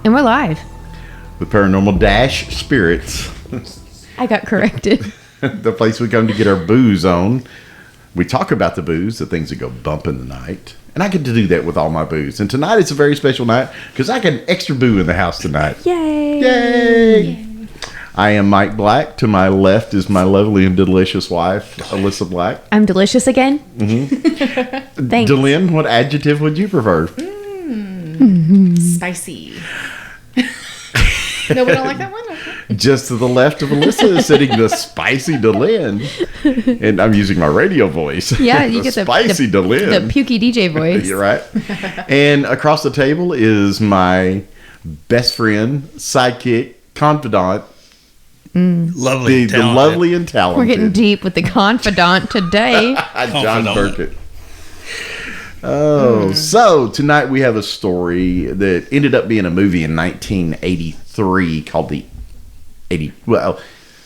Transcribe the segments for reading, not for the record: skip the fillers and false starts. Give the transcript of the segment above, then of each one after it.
And we're live. With Paranormal-Spirits. I got corrected. The place we come to get our booze on. We talk about the booze, the things that go bump in the night. And I get to do that with all my booze. And tonight it's a very special night because I got an extra boo in the house tonight. Yay! Yay! I am Mike Black. To my left is my lovely and delicious wife, Alyssa Black. I'm delicious again. Mm-hmm. Thanks. Delynn, what adjective would you prefer? Spicy. No, we don't like that one? Okay. Just to the left of Alyssa is sitting the spicy Delynn. And I'm using my radio voice. Yeah, you get the spicy Delynn. The pukey DJ voice. You're right. And across the table is my best friend, sidekick, confidant. Lovely, the lovely and talented. We're getting deep with the confidant today. John Burkett. Oh, so tonight we have a story that ended up being a movie in 1983 called the 80. Well,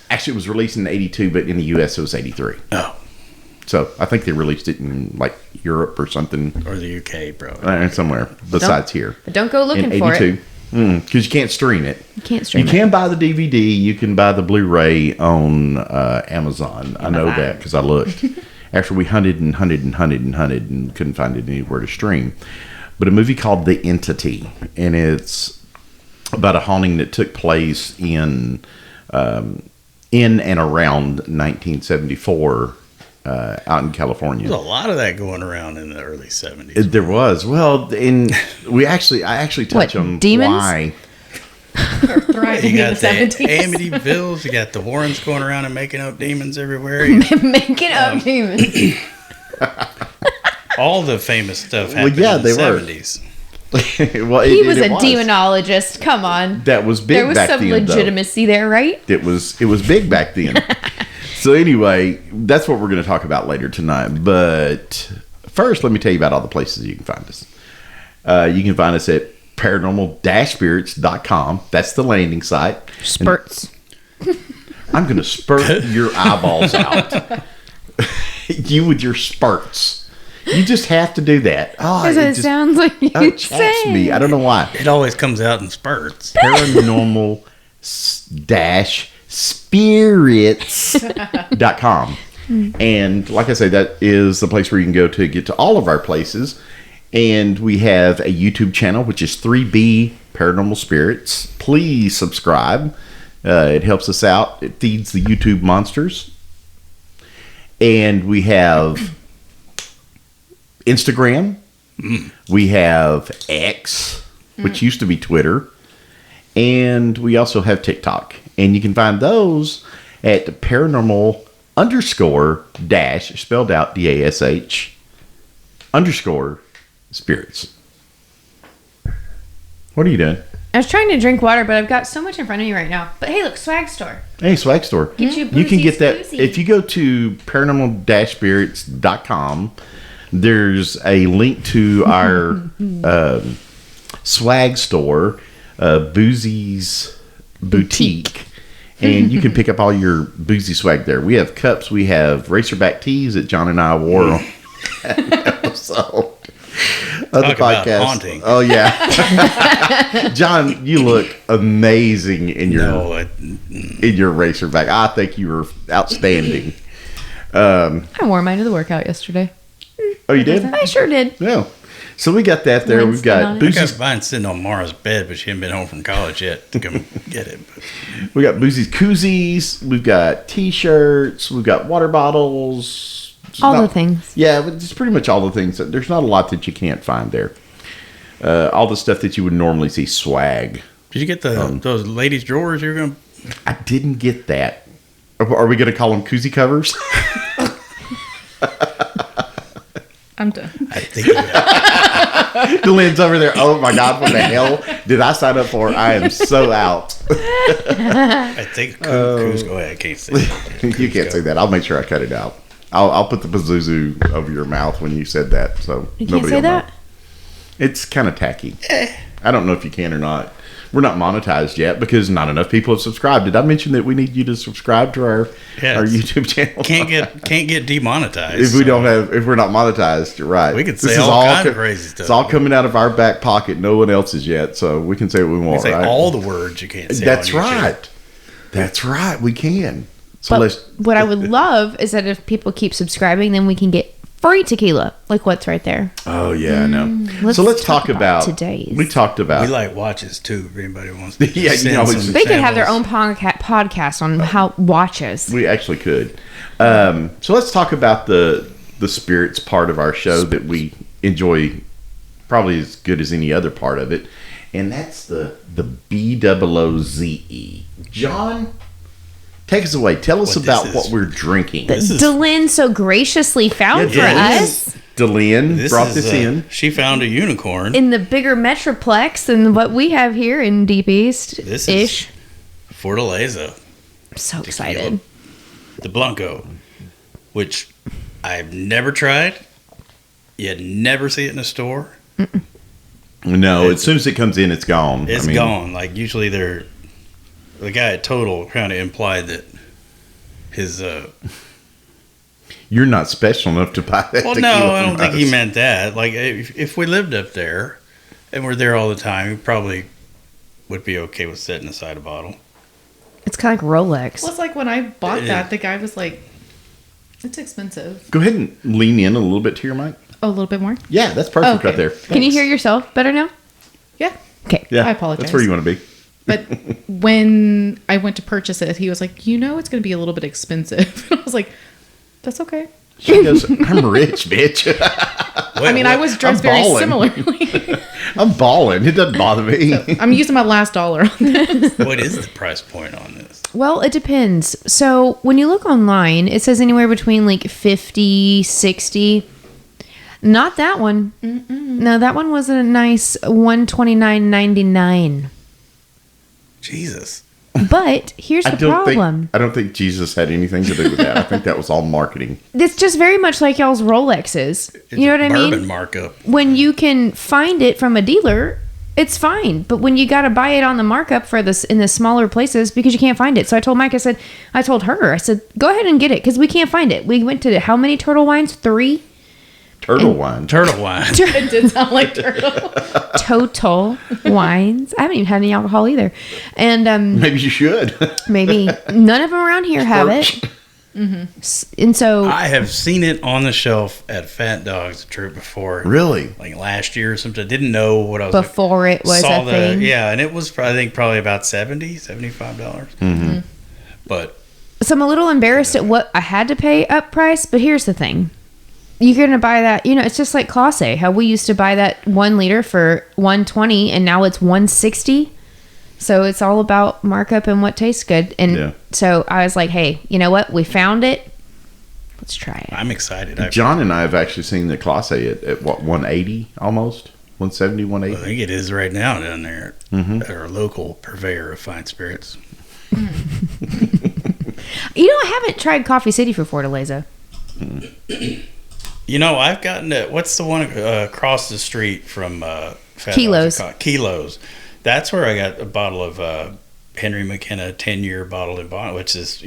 actually, it was released in 82, but in the U.S. it was 83. Oh. So I think they released it in like Europe or something. Or the UK, probably. Somewhere besides here. But don't go looking in for 82. it. Because you can't stream it. You can't stream it. it. You can buy the DVD. You can buy the Blu-ray on Amazon. I know that because I looked. After we hunted and couldn't find it anywhere to stream. But a movie called The Entity. And it's about a haunting that took place in and around 1974 out in California. There's a lot of that going around in the early 70s. There was. Well, and I actually touch on demons? why. Thriving You in the got the 70s. Amityvilles, you got the Warrens going around and making up demons everywhere. Making up demons. All the famous stuff happened yeah, in the they were. 70s. Well, He was a demonologist. Come on. That was big There was back some then, legitimacy there, right? It was big back then. So anyway, that's what we're going to talk about later tonight. But first, let me tell you about all the places you can find us. You can find us at paranormal-spirits.com. That's the landing site. Spurts. And I'm going to spurt your eyeballs out. You with your spurts. You just have to do that. Because it sounds like you chaps say. me. I don't know why. It always comes out in spurts. Paranormal-spirits.com. And like I say, that is the place where you can go to get to all of our places. And we have a YouTube channel, which is 3B Paranormal Spirits. Please subscribe. It helps us out. It feeds the YouTube monsters. And we have Instagram. We have X, which used to be Twitter. And we also have TikTok. And you can find those at paranormal _ spelled out DASH _ spirits. What are you doing? I was trying to drink water, but I've got so much in front of me right now. But hey, look, swag store. Hey, swag store. Get you You can get that boozy. if you go to paranormal-spirits.com. There's a link to our swag store, Boozy's Boutique, and you can pick up all your boozy swag there. We have cups. We have Racerback tees that John and I wore on that episode. Talk about haunting. Oh yeah, John, you look amazing in your in your Racerback. I think you were outstanding. I wore mine to the workout yesterday. Oh, you did? I sure did. Yeah. So we got that there. We've got I Boozy's. got mine sitting on Mara's bed, but she hasn't been home from college yet to come get it. But We got Boozy's koozies. We've got T-shirts. We've got water bottles. All the things. Yeah, but it's pretty much all the things. There's not a lot that you can't find there. All the stuff that you would normally see swag. did you get those ladies' drawers you're going to... I didn't get that. Are we going to call them koozie covers? I'm done. I think you got. Lynn's over there. Oh my God, what the hell did I sign up for? I am so out. I think Coos, go ahead. I can't say that. You can't say that. I'll make sure I cut it out. I'll put the Pazuzu over your mouth when you said that, so You can't say that? It's kind of tacky. I don't know if you can or not, We're not monetized yet because not enough people have subscribed. Did I mention that we need you to subscribe to our YouTube channel? Can't get demonetized if we're not monetized. You're right. We could say all kinds of crazy stuff. It's all coming out of our back pocket. No one else's yet, so we can say what we want. We can say right? all the words you can't say. That's on YouTube. right. That's right. We can. So But what I would love is that if people keep subscribing, then we can get free tequila, like what's right there. Oh yeah, I know. Let's talk about today's. We talked about. We like watches too. If anybody wants to, Yeah, you send know, some They could have their samples. own podcast on how watches. We actually could. So let's talk about the spirits part of our show that we enjoy probably as good as any other part of it, and that's the BOOZE. John, take us away. Tell us What about this what is. we're drinking. This is- Delynn so graciously found for us Delynn brought is, this in. She found a unicorn. in the bigger metroplex than what we have here in Deep East. This ish. is Fortaleza, I'm so excited. the Blanco, which I've never tried. You'd never see it in a store. No, as soon as it comes in, it's gone. It's gone. Like usually the guy at Total kind of implied that his You're not special enough to buy that. well, tequila no, I from don't think he us. meant that. Like if we lived up there and we're there all the time, we probably would be okay with setting aside a bottle. It's kind of like Rolex. Well, it's like when I bought It that, is. the guy was like, "It's expensive." Go ahead and lean in a little bit to your mic. Oh, a little bit more. Yeah, that's perfect Okay. right there. Can you hear yourself better now? Yeah. Okay. Yeah, I apologize. That's where you want to be. But when I went to purchase it, he was like, "You know, it's going to be a little bit expensive." And I was like, "That's okay." She goes, "I'm rich, bitch. I mean, I was dressed very balling. similarly. I'm balling. It doesn't bother me." I'm using my last dollar on this. What is the price point on this? Well, it depends. So when you look online, it says anywhere between like 50, 60. Not that one. No, that one was a nice $129.99. Jesus. But here's the problem. I don't think Jesus had anything to do with that. I think that was all marketing. It's just very much like y'all's Rolexes. You know what I Bourbon mean? markup. When you can find it from a dealer, it's fine. But when you got to buy it on the markup for this in the smaller places because you can't find it. So I told Mike, I told her, go ahead and get it because we can't find it. We went to how many Turtle Wines? 3? Turtle wine. Turtle wine. It did sound like turtle. Total Wines. I haven't even had any alcohol either. And Maybe you should. maybe none of them around here have it. And so I have seen it on the shelf at Fat Dog's Troop before. Really? Like last year or something. I didn't know what I was before it was a thing. Yeah, and it was I think probably about $75. Mm-hmm. But So I'm a little embarrassed at what I had to pay up price, but here's the thing. You're going to buy that, it's just like Class A, how we used to buy that 1 liter for $120 and now it's $160. So it's all about markup and what tastes good. And so I was like, hey, you know what? We found it. Let's try it. I'm excited. John and I have actually seen the Class A at what, 180 almost? 170, I 180? think it is right now down there Mm-hmm. at our local purveyor of fine spirits. I haven't tried Coffee City for Fortaleza. I've gotten it. What's the one across the street from Fat Kilos. Dog's? Kilos. That's where I got a bottle of Henry McKenna 10-year bottled in bottle, which is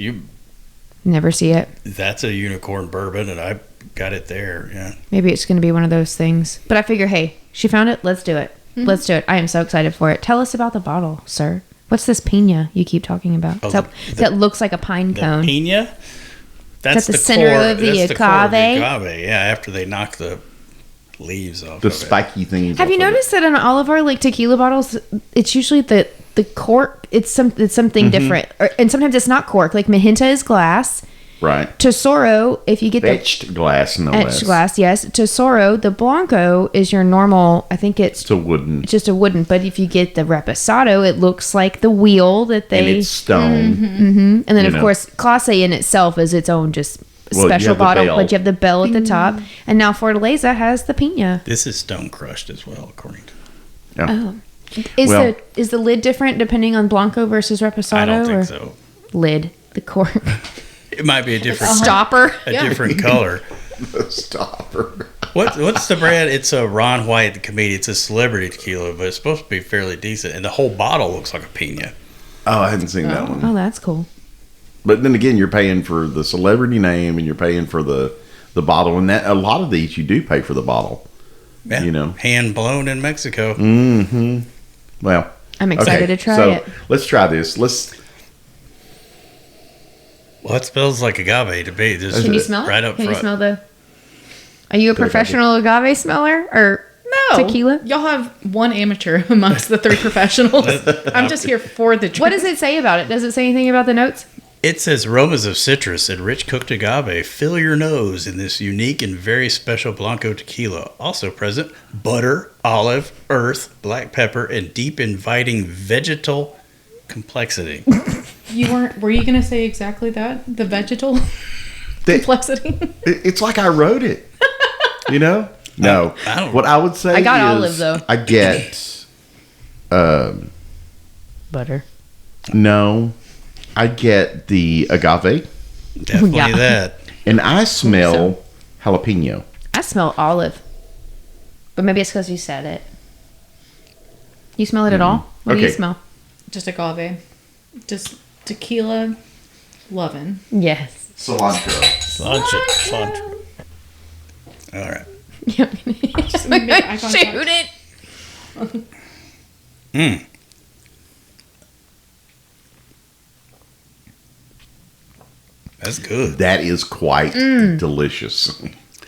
Never see it. that's a unicorn bourbon, and I got it there. Yeah. Maybe it's going to be one of those things. But I figure, hey, she found it. Let's do it. Let's do it. I am so excited for it. Tell us about the bottle, sir. What's this pina you keep talking about? Oh, that looks like a pine The cone. pina. That's the center core, of the that's core of the agave? agave. Yeah, after they knock the leaves off. The of it. spiky things. Have you noticed that in all of our tequila bottles, it's usually the cork. It's something different, and sometimes it's not cork. Like Mahenta is glass. Right. Tesoro, if you get the Etched glass, no less. etched glass, yes. Tesoro, the Blanco is your normal. I think it's It's a wooden. just a wooden. But if you get the Reposado, it looks like the wheel that they. And it's stone. And then, you of know. course, Class A in itself is its own just Well, you special have the bottle, bell. but you have the bell at the top. And now Fortaleza has the pina. This is stone crushed as well, according to. Yeah. Oh. Is Well- is the lid different depending on Blanco versus Reposado? I don't think or so. Lid, the cork. It might be a different Stopper. a different color. The stopper. What's the brand? It's a Ron White, the comedian. It's a celebrity tequila, but it's supposed to be fairly decent. And the whole bottle looks like a pina. Oh, I hadn't seen that one. Oh, that's cool. But then again, you're paying for the celebrity name and you're paying for the bottle. And that a lot of these, you do pay for the bottle. Yeah, You know. hand blown in Mexico. Mm-hmm. Well, I'm excited to try it. Let's try this. Well, it smells like agave to me. Just Can you smell it? right up Can front. you smell the... Are you a professional agave smeller? Or No. tequila? Y'all have one amateur amongst the 3 professionals. I'm just here for the drink. What does it say about it? Does it say anything about the notes? It says aromas of citrus and rich cooked agave fill your nose in this unique and very special Blanco tequila. Also present, butter, olive, earth, black pepper, and deep inviting vegetal complexity. Were you going to say exactly that? The vegetal complexity? It's like I wrote it. You know? No. I don't- What I would say I got is olive, though. I get Butter. no. I get the agave Definitely Yeah. that. and I smell jalapeno. I smell olive. But maybe it's because you said it. You smell it at all? What do you Okay. smell? Just agave. Just tequila loving. Yes. Cilantro. Cilantro. All right. Just make eye contact. Shoot it. That's good. That is quite delicious.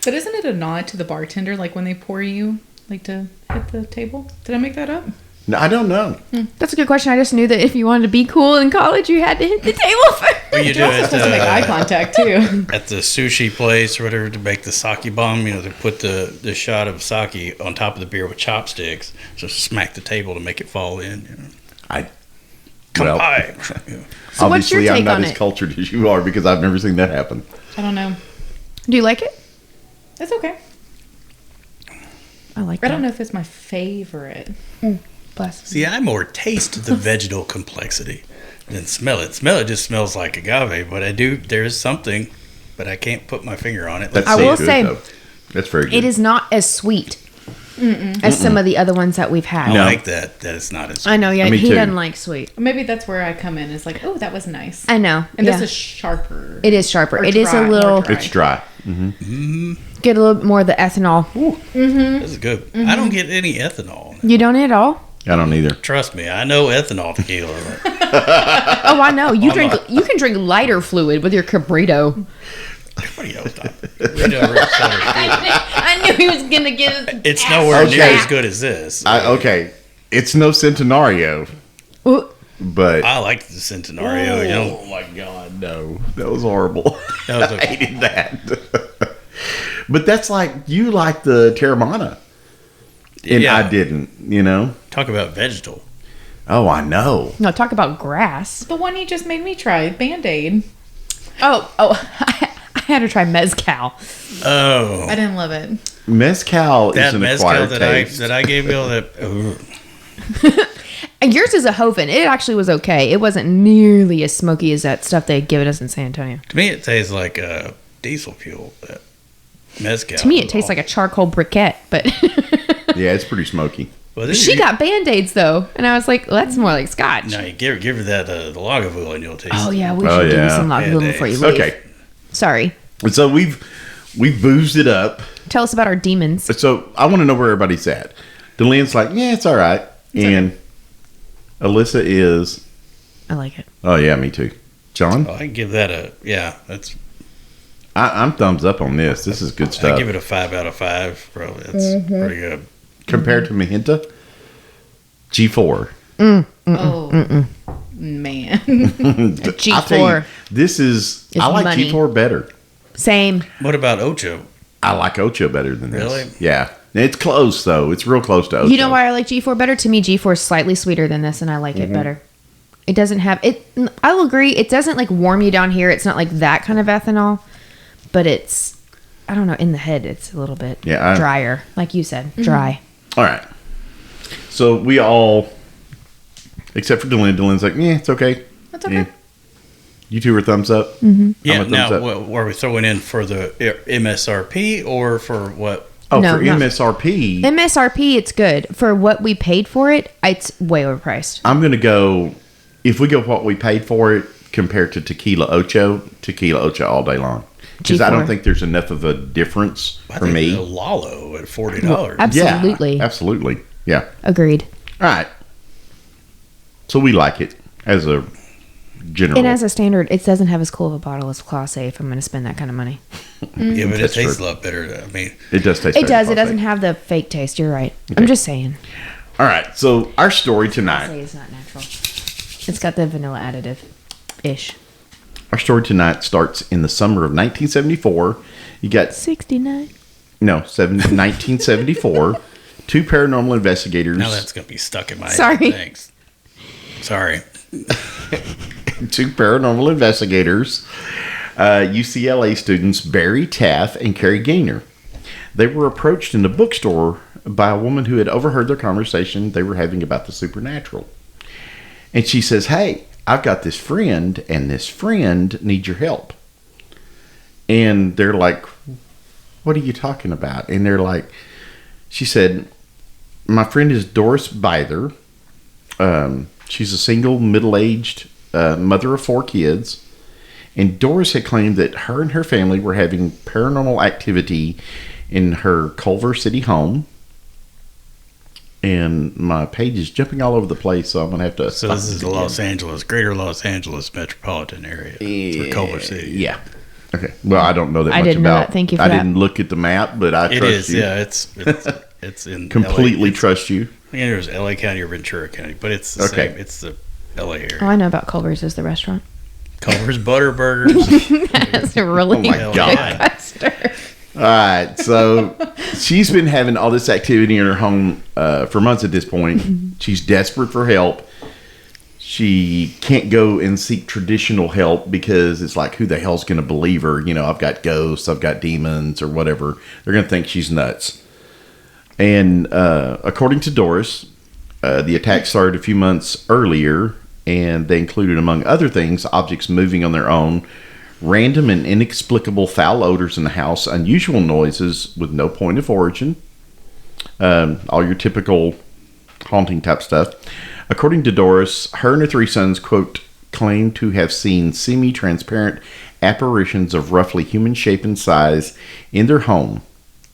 But isn't it a nod to the bartender, like when they pour you, like to hit the table? Did I make that up? No, I don't know. That's a good question. I just knew that if you wanted to be cool in college, you had to hit the table first. Well, you do You're also it supposed to make eye contact too. at the sushi place or whatever to make the sake bomb. You know, they put the shot of sake on top of the beer with chopsticks, just smack the table to make it fall in. You know, I come well, by. Yeah. So what's your obviously I'm take not on as it? cultured as you are because I've never seen that happen. I don't know. Do you like it? It's okay. I like I that. don't know if it's my favorite. Bless. See, I more taste the vegetal complexity than smell it. Smell it just smells like agave, but I do. There's something, but I can't put my finger on it. That's I so will good, say, though. That's very good. It is not as sweet as some of the other ones that we've had. I No. like that. That it's not as. I know, yeah, Me he too. doesn't like sweet. Maybe that's where I come in. It's like, oh, that was nice. I know. And yeah. this is sharper. It is sharper. Or It is a dry, little, more dry. It's dry. get a little bit more of the ethanol. This is good. I don't get any ethanol. You don't at all? I don't either. Trust me, I know ethanol tequila. Oh, I know. You can drink lighter fluid with your Cabrito. What do you know? Stop. Rito Rich Center. I knew he was going to get his It's nowhere near Okay. as good as this. Okay, it's no Centenario, Ooh, but I like the Centenario. You know, oh my god, no, that was horrible. That was I okay. hated that. But that's like you like the Terramana, and Yeah. I didn't. You know? Talk about vegetal. Oh, I know. no, talk about grass. The one you just made me try, Band-Aid. Oh, I had to try Mezcal. Oh, I didn't love it. Mezcal is that an mezcal acquired that taste. I gave you all that. Ooh. And yours is a Hoven. It actually was okay. It wasn't nearly as smoky as that stuff they had given us in San Antonio. To me, it tastes like diesel fuel. That mezcal. To me, it tastes like a charcoal briquette, but Yeah, it's pretty smoky. Well, this she is- got Band-Aids, though. And I was like, well, that's more like scotch. No, you give her that the Lagavulin, and you'll taste. Oh, it. yeah, we Oh, should give you yeah. some Lagavulin Band-Aids. before you leave. Okay, Sorry. so we've boozed it up. Tell us about our demons. So I want to know where everybody's at. Delenn's like, yeah, it's all right, and Alyssa is, I like it. oh yeah, me too. John, Oh, I give that a That's I'm thumbs up on this. This is good I stuff. give it a 5 out of 5. Probably that's pretty good. Compared to Magenta, G4. Oh, man. I'll tell you, this is It's I like money. G4 better. Same. What about Ocho? I like Ocho better than this. Really? Yeah. It's close though. It's real close to Ocho. You know why I like G4 better? To me, G4 is slightly sweeter than this, and I like it better. It doesn't have it. I'll agree. It doesn't like warm you down here. It's not like that kind of ethanol, but it's, I don't know. In the head, it's a little bit drier, like you said, dry. All right. So we all, except for Delenn. Delenn's like, yeah, it's okay. That's okay. Yeah. You two are thumbs up. Yeah. I'm a thumbs Now, up. what, are we throwing in for the MSRP or for what? Oh, No, for not- MSRP, MSRP, it's good. For what we paid for it, it's way overpriced. I'm going to go, if we go what we paid for it compared to Tequila Ocho all day long. Because I don't G4. think there's enough of a difference I for think me. the Lalo at $40. Absolutely. Yeah, absolutely. Yeah. Agreed. All right. So we like it as a general. And as a standard, it doesn't have as cool of a bottle as Class A if I'm going to spend that kind of money. Yeah, but it That's tastes true. a lot better. I mean, It does taste It better does. than It doesn't Class have the fake taste. You're right. I'm just saying. A. All right. So our story Class A tonight. is not natural. It's got the vanilla additive-ish. Our story tonight starts in the summer of 1974. You got 69. 1974. Two paranormal investigators. now that's going to be stuck in my Sorry. head. Thanks. Sorry. Two paranormal investigators, UCLA students Barry Taff and Carrie Gaynor. They were approached in a bookstore by a woman who had overheard their conversation they were having about the supernatural. And she says, "Hey, I've got this friend, and this friend needs your help." And they're like, "What are you talking about?" And they're like, she said, "My friend is Doris Bither. She's a single, middle-aged mother of 4 kids. And Doris had claimed that her and her family were having paranormal activity in her Culver City home." And my page is jumping all over the place, so I'm going to have to... So this is the greater Los Angeles metropolitan area for Culver City. Yeah. Okay. Well, I don't know that I much didn't know about... that. Thank you for I that. didn't look at the map, but I It trust is, you. yeah. It's in Completely LA. trust you. I think it was LA County or Ventura County, but it's the Okay. same. It's the LA area. All I know about Culver's is the restaurant. Culver's Butter Burgers. That's a really Oh my good God. custard. All right, so she's been having all this activity in her home for months at this point. She's desperate for help. She can't go and seek traditional help because it's like, who the hell's going to believe her? You know, I've got ghosts, I've got demons, or whatever. They're going to think she's nuts. And according to Doris, the attack started a few months earlier, and they included, among other things, objects moving on their own, random and inexplicable foul odors in the house, unusual noises with no point of origin, all your typical haunting type stuff. According to Doris, her and her 3 sons, quote, claimed to have seen semi-transparent apparitions of roughly human shape and size in their home,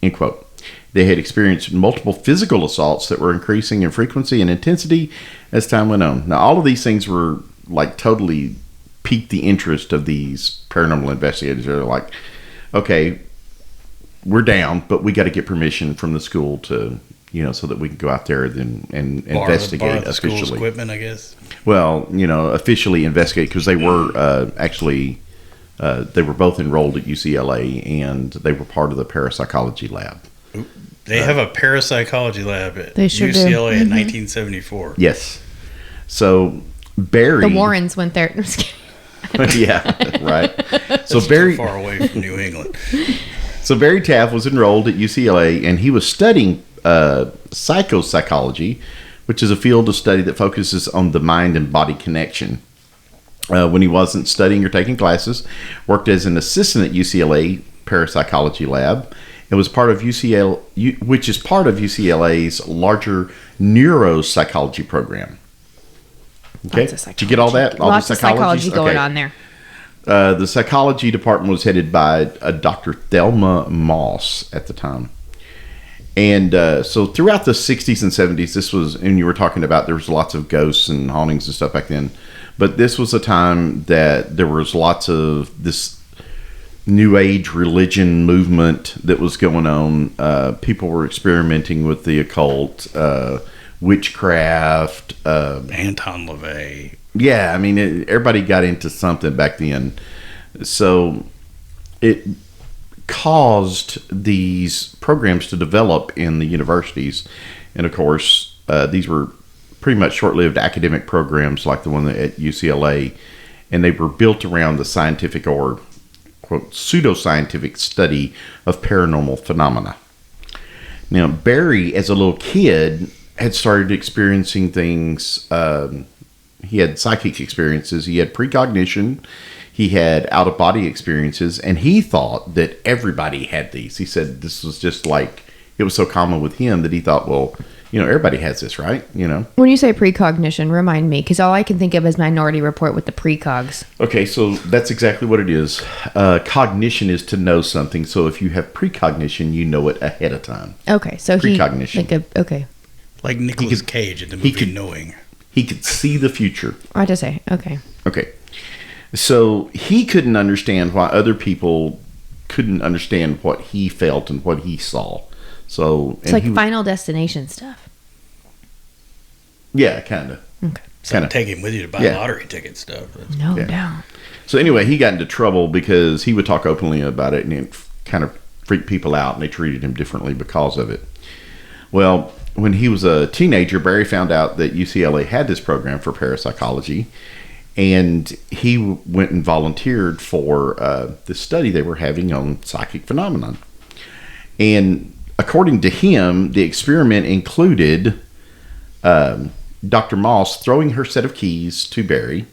end quote. They had experienced multiple physical assaults that were increasing in frequency and intensity as time went on. Now, all of these things were like totally piqued the interest of these paranormal investigators. They're like, okay, we're down, but we got to get permission from the school to, you know, so that we can go out there and investigate the school's officially. equipment, I guess. Well, you know, officially investigate, because they were actually, they were both enrolled at UCLA, and they were part of the parapsychology lab. They have a parapsychology lab at They sure do. UCLA in 1974. Yes. So Barry, The Warrens went there. I'm just kidding. yeah, right. So It's Barry, too far away from New England. So Barry Taff was enrolled at UCLA, and he was studying psychopsychology, which is a field of study that focuses on the mind and body connection. When he wasn't studying or taking classes, worked as an assistant at UCLA parapsychology lab, and was part of which is part of UCLA's larger neuropsychology program. Okay, Lots of did you get all that? All Lots the of psychology psychologies? going Okay. on there. The psychology department was headed by Dr. Thelma Moss at the time. And so throughout the 60s and 70s, this was, and you were talking about there was lots of ghosts and hauntings and stuff back then. But this was a time that there was lots of this new age religion movement that was going on. People were experimenting with the occult, witchcraft. Anton LaVey. Yeah, I mean, everybody got into something back then. So it caused these programs to develop in the universities. And of course, these were pretty much short-lived academic programs like the one at UCLA. And they were built around the scientific or, quote, pseudoscientific study of paranormal phenomena. Now, Barry, as a little kid, had started experiencing things. He had psychic experiences. He had precognition. He had out-of-body experiences. And he thought that everybody had these. He said this was just like it was so common with him that he thought, well, everybody has this, right? When you say precognition, remind me, because all I can think of is Minority Report with the precogs. Okay, so that's exactly what it is. Cognition is to know something. So if you have precognition, you know it ahead of time. Okay, so Precognition. Okay. Like Nicolas Cage in the movie Knowing. He could see the future. I had to say, okay. Okay. So he couldn't understand why other people couldn't understand what he felt and what he saw. So it's like Final Destination stuff. Yeah, kind of. Okay. So take him with you to buy lottery ticket stuff. No doubt. So anyway, he got into trouble because he would talk openly about it, and it kind of freaked people out, and they treated him differently because of it. Well, when he was a teenager, Barry found out that UCLA had this program for parapsychology, and he went and volunteered for the study they were having on psychic phenomenon. And according to him, the experiment included Dr. Moss throwing her set of keys to Barry,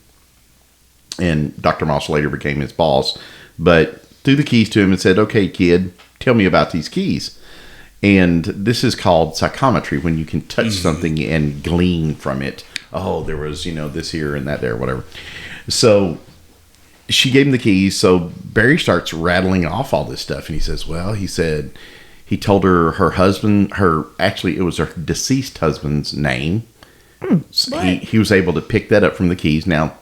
and Dr. Moss later became his boss, but threw the keys to him and said, okay, kid, tell me about these keys. And this is called psychometry, when you can touch something and glean from it. Oh, there was, this here and that there, whatever. So she gave him the keys. So Barry starts rattling off all this stuff. And he says, he told her husband, it was her deceased husband's name. He was able to pick that up from the keys. Now,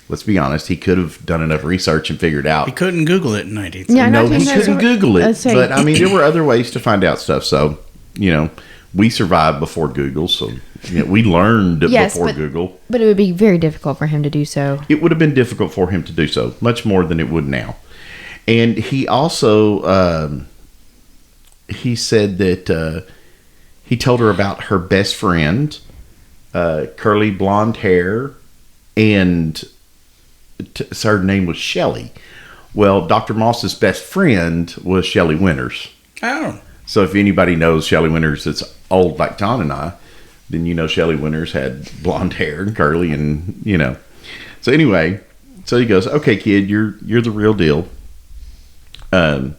let's be honest, he could have done enough research and figured out. He couldn't Google it in 19th. Yeah, no, he couldn't Google it. But there were other ways to find out stuff. So, we survived before Google. So, we learned before Google. But it would be very difficult for him to do so. It would have been difficult for him to do so, much more than it would now. And he also, he said that he told her about her best friend, curly blonde hair, and her name was Shelley. Well, Dr. Moss's best friend was Shelley Winters. Oh. So if anybody knows Shelley Winters that's old like John and I, then Shelley Winters had blonde hair and curly and, So anyway, so he goes, okay, kid, you're the real deal. And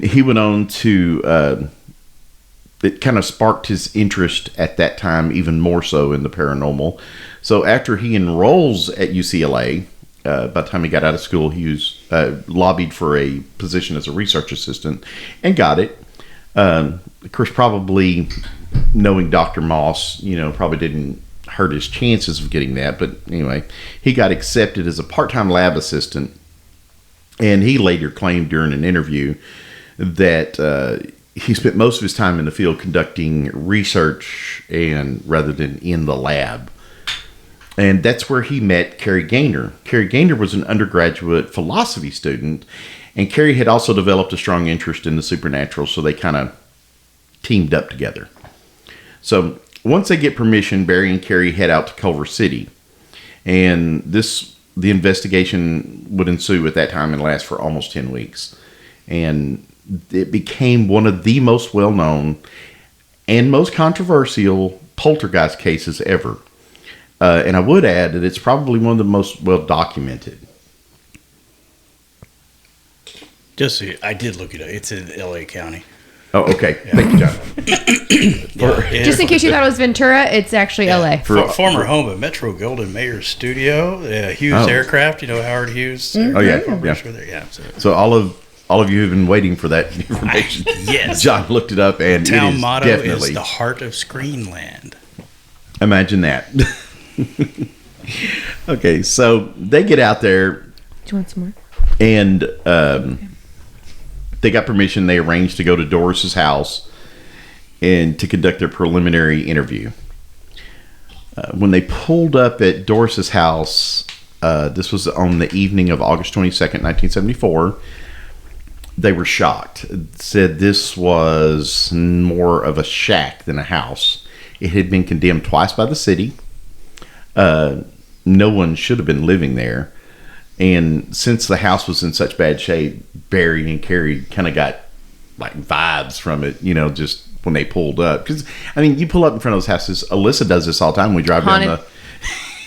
he went on to, it kind of sparked his interest at that time even more so in the paranormal. So after he enrolls at UCLA, by the time he got out of school, he was lobbied for a position as a research assistant and got it. Of course, probably knowing Dr. Moss, probably didn't hurt his chances of getting that. But anyway, he got accepted as a part-time lab assistant. And he later claimed during an interview that he spent most of his time in the field conducting research and rather than in the lab. And that's where he met Carrie Gaynor. Carrie Gaynor was an undergraduate philosophy student, and Carrie had also developed a strong interest in the supernatural, so they kind of teamed up together. So once they get permission, Barry and Carrie head out to Culver City. And the investigation would ensue at that time and last for almost 10 weeks. And it became one of the most well-known and most controversial poltergeist cases ever. And I would add that it's probably one of the most well-documented. Just so I did look it up. It's in L.A. County. Oh, okay. Yeah. Thank you, John. Just in case you thought it was Ventura, it's actually L.A. Former home of Metro Golden Mayer Studio, Hughes Aircraft. Howard Hughes. Mm-hmm. Oh, yeah. Yeah. So all of you have been waiting for that information. Yes. John looked it up, and the town it is motto definitely is the heart of Screenland. Imagine that. Okay, so they get out there. Do you want some more? And they got permission. They arranged to go to Doris's house and to conduct their preliminary interview. When they pulled up at Doris's house, this was on the evening of August 22nd, 1974, they were shocked. Said this was more of a shack than a house. It had been condemned twice by the city. No one should have been living there. And since the house was in such bad shape, Barry and Carrie kind of got like vibes from it, just when they pulled up. Because, you pull up in front of those houses. Alyssa does this all the time. We drive down the...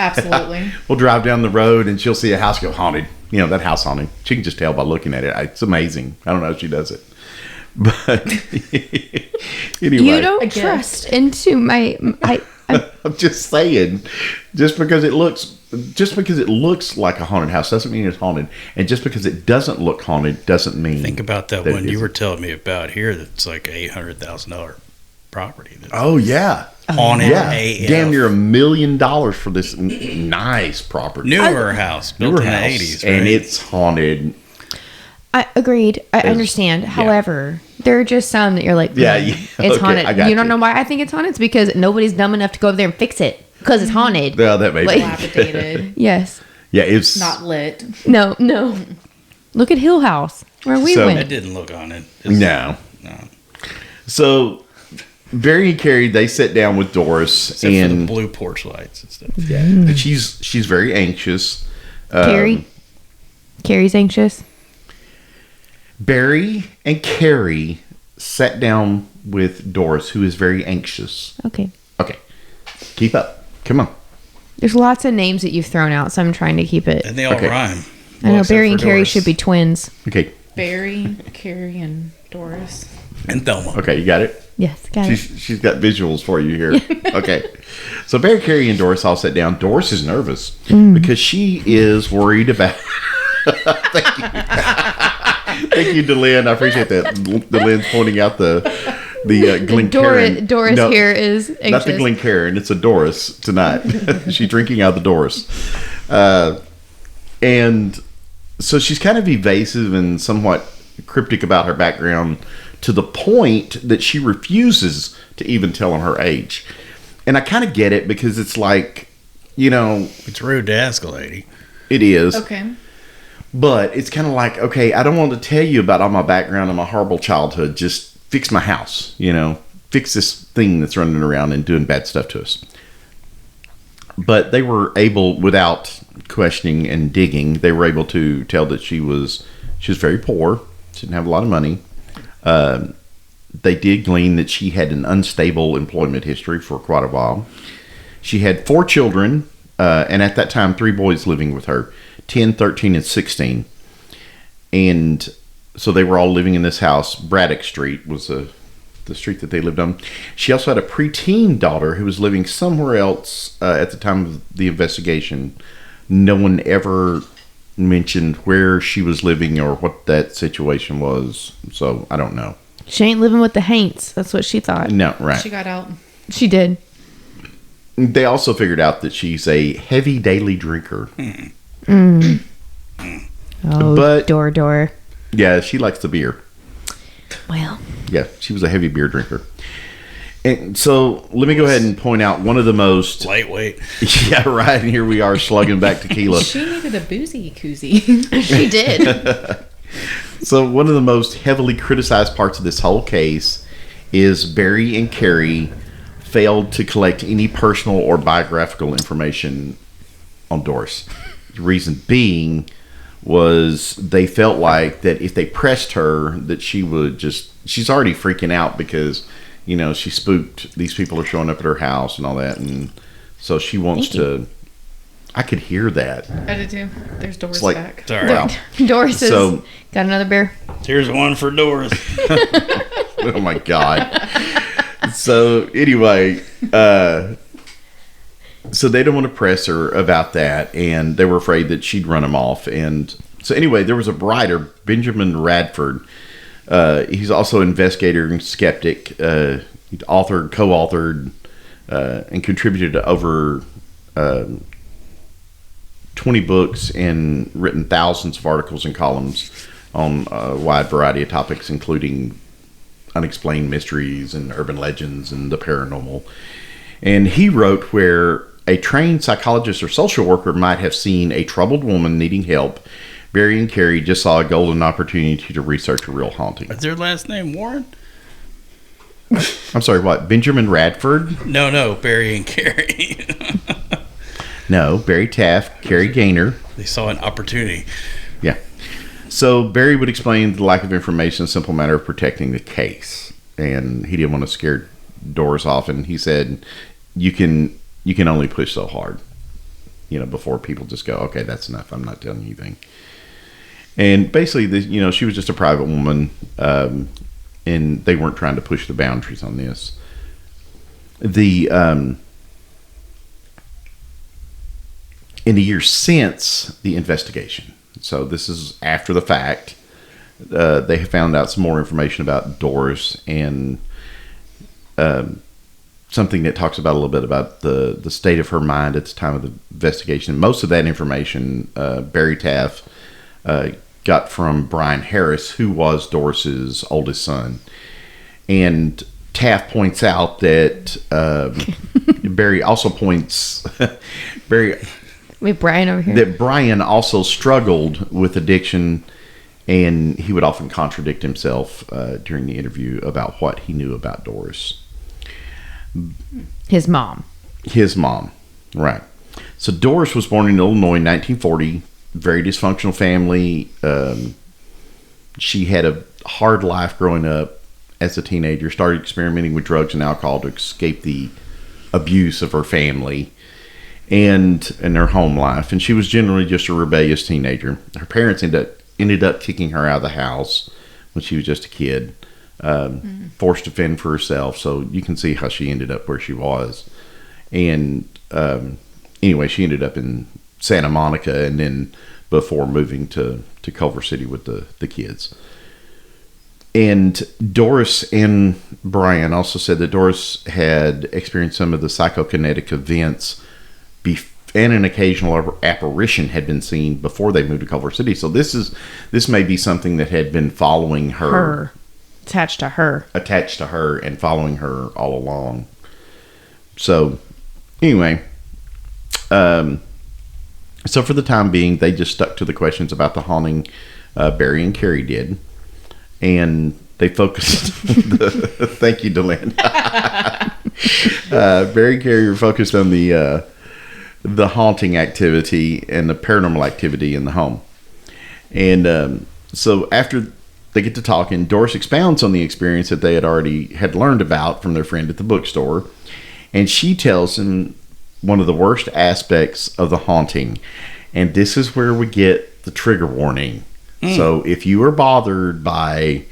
Absolutely. We'll drive down the road and she'll see a house go haunted. That house haunted. She can just tell by looking at it. It's amazing. I don't know if she does it. But anyway, You don't Again. trust into my. I'm just saying, just because it looks like a haunted house doesn't mean it's haunted, and just because it doesn't look haunted doesn't mean. Think about that it one you isn't. were telling me about here. That's like $800,000 property. That's Oh yeah, haunted. yeah, AF. damn near $1 million for this nice property, Newer house built in the 80s, right? and it's haunted. I agreed. I It's- understand. yeah. However, there are just some that you're like, Yeah, "Mm, yeah. it's Okay, haunted. I got You don't you. know why I think it's haunted? It's because nobody's dumb enough to go over there and fix it because it's haunted. Well, that may Like- be. Dilapidated, Yes. Yeah, it's not lit. No. Look at Hill House where we So- That went. didn't look on it. no. So Barry and Carrie, they sit down with Doris, Except for the and blue porch lights and stuff. and she's very anxious. Carrie's anxious. Barry and Carrie sat down with Doris, who is very anxious. Okay. Okay, keep up. Come on. There's lots of names that you've thrown out, so I'm trying to keep it. And they all Okay. rhyme. I know Well, except Barry for and Carrie Doris. should be twins. Okay, Barry, Carrie, and Doris. And Thelma. okay, you got it. Yes, got it. She's got visuals for you here. Okay, so Barry, Carrie, and Doris all sat down. Doris is nervous because she is worried about. Thank you. Thank you, DeLynn. I appreciate that. DeLynn's pointing out the Glencairn. Doris No, here is anxious. not the Glencairn. It's a Doris tonight. She's drinking out of the Doris. And so she's kind of evasive and somewhat cryptic about her background to the point that she refuses to even tell them her age. And I kind of get it because it's like, It's rude to ask a lady. it is. Okay. But it's kind of like, okay, I don't want to tell you about all my background and my horrible childhood. Just fix my house, fix this thing that's running around and doing bad stuff to us. But they were able, without questioning and digging, they were able to tell that she was very poor. She didn't have a lot of money. They did glean that she had an unstable employment history for quite a while. She had 4 children, and at that time, 3 boys living with her, 10, 13, and 16. And so they were all living in this house. Braddock Street was the street that they lived on. She also had a preteen daughter who was living somewhere else at the time of the investigation. No one ever mentioned where she was living or what that situation was. So I don't know. She ain't living with the Haints. That's what she thought. No, right. She got out. She did. They also figured out that she's a heavy daily drinker. Oh, But- door. Yeah, she likes the beer. Well, Yeah, she was a heavy beer drinker. And so let me go ahead and point out one of the most... Lightweight. Yeah, right. And here we are slugging back tequila. She needed a boozy koozie. she did. So one of the most heavily criticized parts of this whole case is Barry and Carrie failed to collect any personal or biographical information on Doris. The reason being was they felt like that if they pressed her, that she would just... She's already freaking out because, she spooked. These people are showing up at her house and all that. And so she wants to... I could hear that. I did too. There's Doris like- back. Sorry. Wow. Doris has So- got another beer. Here's one for Doris. Oh my god. So anyway, so they don't want to press her about that, and they were afraid that she'd run them off. And so anyway, there was a writer, Benjamin Radford. He's also an investigator and skeptic. He co-authored, and contributed to over 20 books and written thousands of articles and columns on a wide variety of topics, including unexplained mysteries and urban legends and the paranormal. And he wrote where a trained psychologist or social worker might have seen a troubled woman needing help, Barry and Carrie just saw a golden opportunity to research a real haunting. Is their last name Warren? I'm sorry, what? Benjamin Radford? No, Barry and Carrie. No, Barry Taft, Carrie Gaynor. They saw an opportunity. Yeah. So Barry would explain the lack of information, a simple matter of protecting the case. And he didn't want to scare Doris off. And he said, you can only push so hard, before people just go, okay, that's enough. I'm not telling you anything. And basically, she was just a private woman. and they weren't trying to push the boundaries on this. The in the years since the investigation, so this is after the fact, they have found out some more information about Doris, and something that talks about a little bit about the state of her mind at the time of the investigation. Most of that information Barry Taff got from Brian Harris, who was Doris's oldest son. And Taff points out that Barry also points Wait, Brian over here. that Brian also struggled with addiction, and he would often contradict himself during the interview about what he knew about Doris. His mom. His mom, right. So Doris was born in Illinois in 1940, very dysfunctional family. She had a hard life growing up as a teenager, started experimenting with drugs and alcohol to escape the abuse of her family and their home life. And she was generally just a rebellious teenager. Her parents ended up kicking her out of the house when she was just a kid, forced to fend for herself. So you can see how she ended up where she was. And anyway, she ended up in Santa Monica, and then before moving to Culver City with the kids. And Doris and Brian also said that Doris had experienced some of the psychokinetic events and an occasional apparition had been seen before they moved to Culver City. So this may be something that had been following her. Attached to her And following her all along. So anyway, so for the time being, they just stuck to the questions about the haunting. Barry and Carrie did. And they focused. Thank you, Deland. Barry and Carrie were focused on the haunting activity and the paranormal activity in the home. And so after they get to talking, Doris expounds on the experience that they had learned about from their friend at the bookstore. And she tells him one of the worst aspects of the haunting. And this is where we get the trigger warning. So if you are bothered by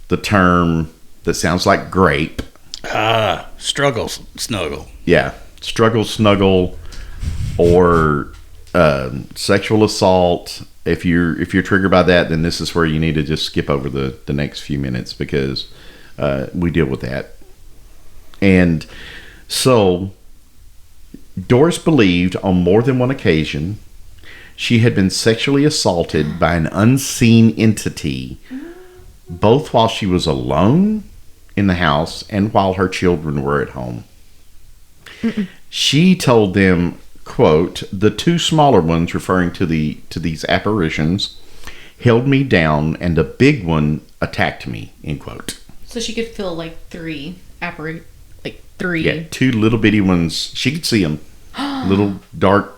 the term that sounds like grape. Struggle, snuggle. Yeah. Struggle, snuggle, or sexual assault. If you're triggered by that, then this is where you need to just skip over the next few minutes, because we deal with that. And so Doris believed on more than one occasion she had been sexually assaulted by an unseen entity, both while she was alone in the house and while her children were at home. She told them, quote, "The two smaller ones," referring to these apparitions, "held me down, and the big one attacked me," end quote. So she could feel like three. Yeah, two little bitty ones. She could see them. Little dark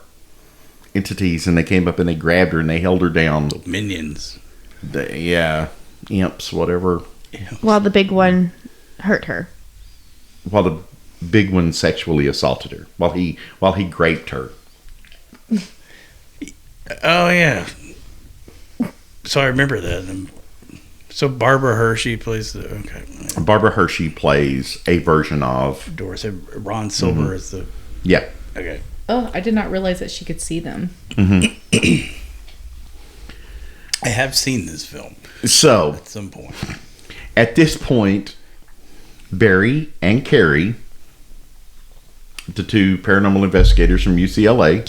entities, and they came up and they grabbed her and they held her down. Minions. Imps, whatever. While the big one hurt her. While the big one sexually assaulted her. While he graped her. Oh yeah. So I remember that. So Barbara Hershey plays Barbara Hershey plays a version of Doris. Ron Silver is the. Yeah. Okay. Oh, I did not realize that she could see them. Mm-hmm. I have seen this film. So at some point. At this point, Barry and Carrie, the two paranormal investigators from UCLA.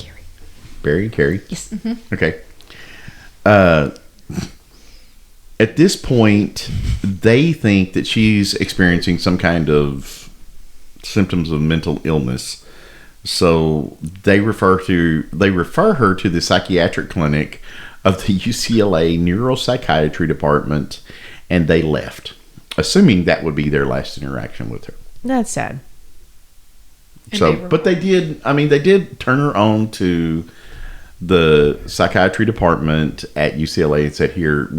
Barry and Carrie. Yes. Mm-hmm. Okay. At this point, they think that she's experiencing some kind of symptoms of mental illness. So they refer her to the psychiatric clinic of the UCLA neuropsychiatry department, and they left, assuming that would be their last interaction with her. That's sad. So, but they did turn her on to the psychiatry department at UCLA and said, "Here,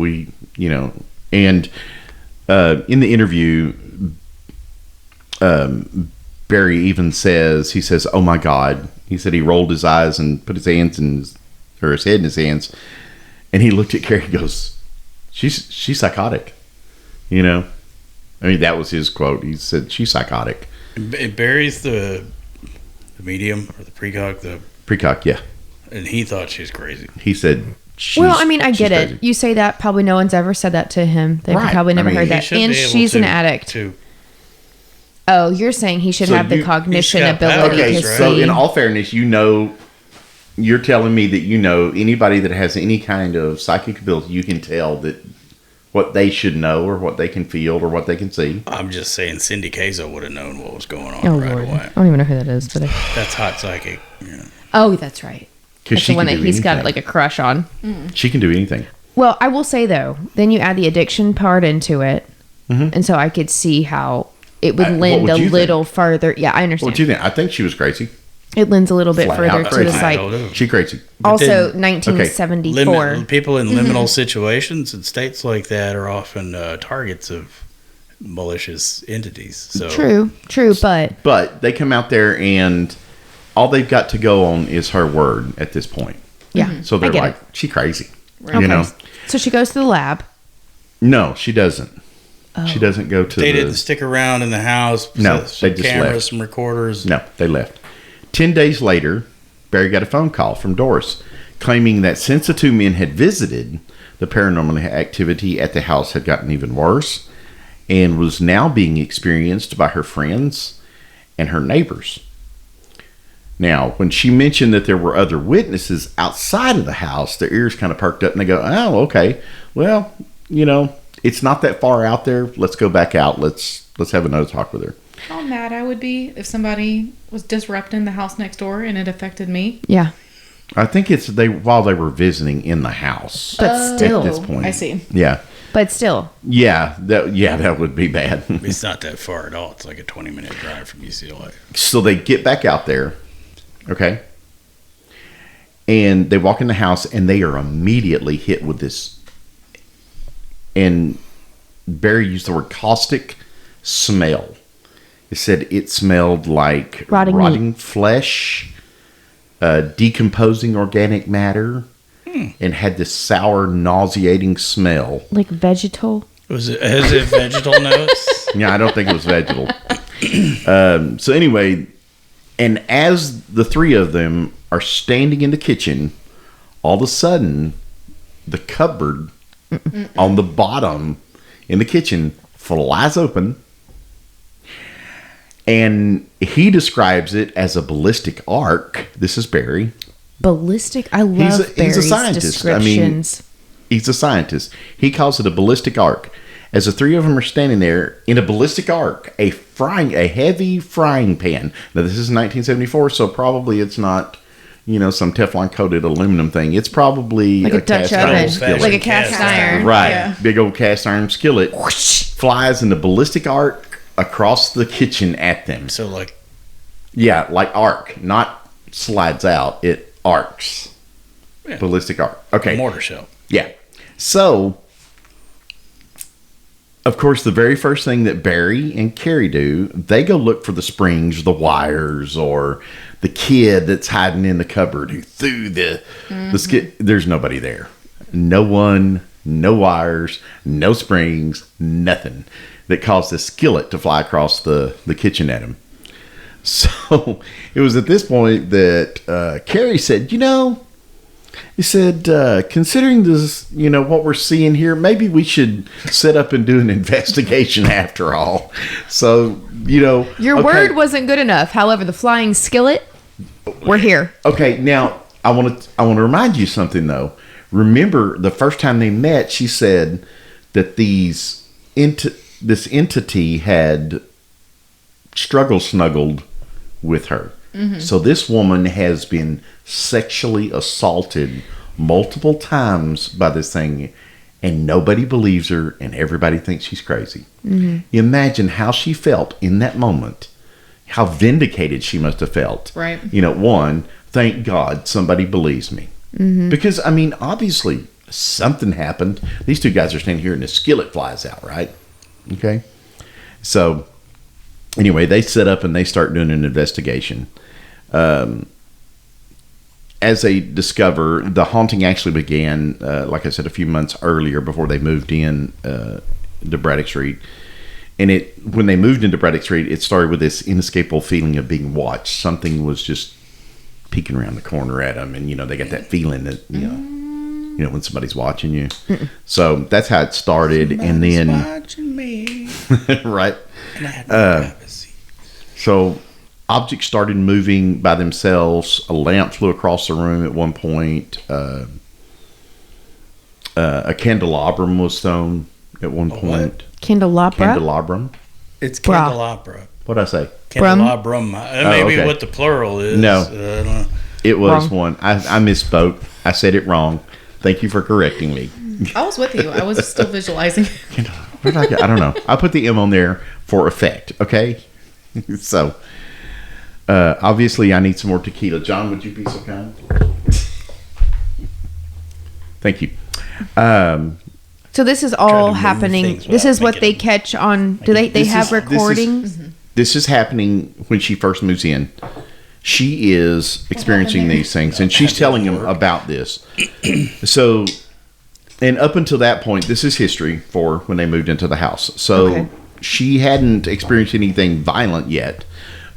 and in the interview, Barry even says, "Oh my God." He said he rolled his eyes and put his head in his hands, and he looked at Carrie and goes, she's psychotic, I mean, that was his quote. He said, she's psychotic. It buries the medium or the precog, Precock, yeah. and he thought she's crazy. He said, Well, I mean, I get it. crazy. You say that. Probably no one's ever said that to him. They've Right. probably never I mean, heard he that. should And be able she's an to- addict. to- Oh, you're saying he should So have the you- cognition he's got ability powers, Okay, to right? so see. in all fairness, you're telling me that anybody that has any kind of psychic ability, you can tell that what they should know or what they can feel or what they can see. I'm just saying Cindy Kazo would have known what was going on Oh, right Lord. away. I don't even know who that is. But That's hot psychic. Yeah. oh, that's right. Because That's the one that he's got like a crush on. She can do anything. Well, I will say, though, then you add the addiction part into it. And so I could see how it would What lend would a you think? little further. Yeah, I understand. What do you think? I think she was crazy. It lends a little bit Flat further out to the crazy. I site. don't know. She crazy. Also, then- 1974. People in liminal situations in states like that are often targets of malicious entities. So True, but But they come out there and all they've got to go on is her word at this point. yeah. So I they're get like, it. she crazy. Okay. You know? So she goes to the lab. No, she doesn't. She doesn't go to they the... didn't stick around in the house. No, some they just cameras, left. some recorders. No, they left. 10 days later, Barry got a phone call from Doris claiming that since the two men had visited, the paranormal activity at the house had gotten even worse and was now being experienced by her friends and her neighbors. Now, when she mentioned that there were other witnesses outside of the house, their ears kind of perked up and they go, oh, okay. Well, it's not that far out there. Let's go back out. Let's have another talk with her. How mad I would be if somebody was disrupting the house next door and it affected me. Yeah. I think it's while they were visiting in the house. But still. At this point. I see. Yeah. But still. Yeah, that would be bad. It's not that far at all. It's like a 20-minute drive from UCLA. So they get back out there, okay? And they walk in the house and they are immediately hit with this. And Barry used the word caustic smell. It said it smelled like Rotting flesh, decomposing organic matter, and had this sour, nauseating smell. Like vegetal. Has it vegetal notes? Yeah, I don't think it was vegetal. So anyway, and as the three of them are standing in the kitchen, all of a sudden, the cupboard on the bottom in the kitchen flies open. And he describes it as a ballistic arc. This is Barry. Ballistic. I love He's a Barry's scientist. I mean, descriptions. he's a scientist. He calls it a ballistic arc. As the three of them are standing there in a ballistic arc, a heavy frying pan. Now this is 1974, so probably it's not, some Teflon coated aluminum thing. It's probably Like a Dutch cast iron oven. skillet. Like a cast iron. Right, Yeah. big old cast iron skillet flies in the ballistic arc across the kitchen at them. So like, Yeah, like arc, not slides out. It arcs. Yeah. Ballistic arc. Okay. mortar shell. Yeah. So, of course, the very first thing that Barry and Carrie do, they go look for the springs, the wires, or the kid that's hiding in the cupboard who threw the skid. There's nobody there. No one, no wires, no springs, nothing that caused the skillet to fly across the kitchen at him. So it was at this point that Carrie said, he said, considering this, what we're seeing here, maybe we should set up and do an investigation after all. So, Your okay. word wasn't good enough. However, the flying skillet, we're here. Okay, now I want to remind you something though. Remember the first time they met, she said that this entity had snuggled with her. So this woman has been sexually assaulted multiple times by this thing, and nobody believes her, and everybody thinks she's crazy. Imagine how she felt in that moment. How vindicated she must have felt. Right. One, thank God somebody believes me. Because, obviously something happened. These two guys are standing here and the skillet flies out, right? Okay. So, anyway, they set up and they start doing an investigation. As they discover, the haunting actually began, like I said, a few months earlier before they moved in to Braddock Street. And when they moved into Braddock Street, it started with this inescapable feeling of being watched. Something was just peeking around the corner at them, and they got that feeling that when somebody's watching you. So that's how it started, and then watching me, right? And I had no privacy. So objects started moving by themselves. A lamp flew across the room at one point. A candelabrum was thrown at one point. Candelabra? Candelabrum. It's candelabra. What did I say? Candelabrum. Maybe what the plural is. No. I don't know. It was one. I misspoke. I said it wrong. Thank you for correcting me. I was with you. I was still visualizing. What did I get? I don't know. I put the M on there for effect. Okay. So, obviously, I need some more tequila. John, would you be so kind? Thank you. So this is all Try to move happening. things This without is what making they them- catch on. Do they have recordings? This is happening when she first moves in. She is experiencing these things, and she's telling him about this. So, and up until that point, this is history for when they moved into the house. So Okay. she hadn't experienced anything violent yet.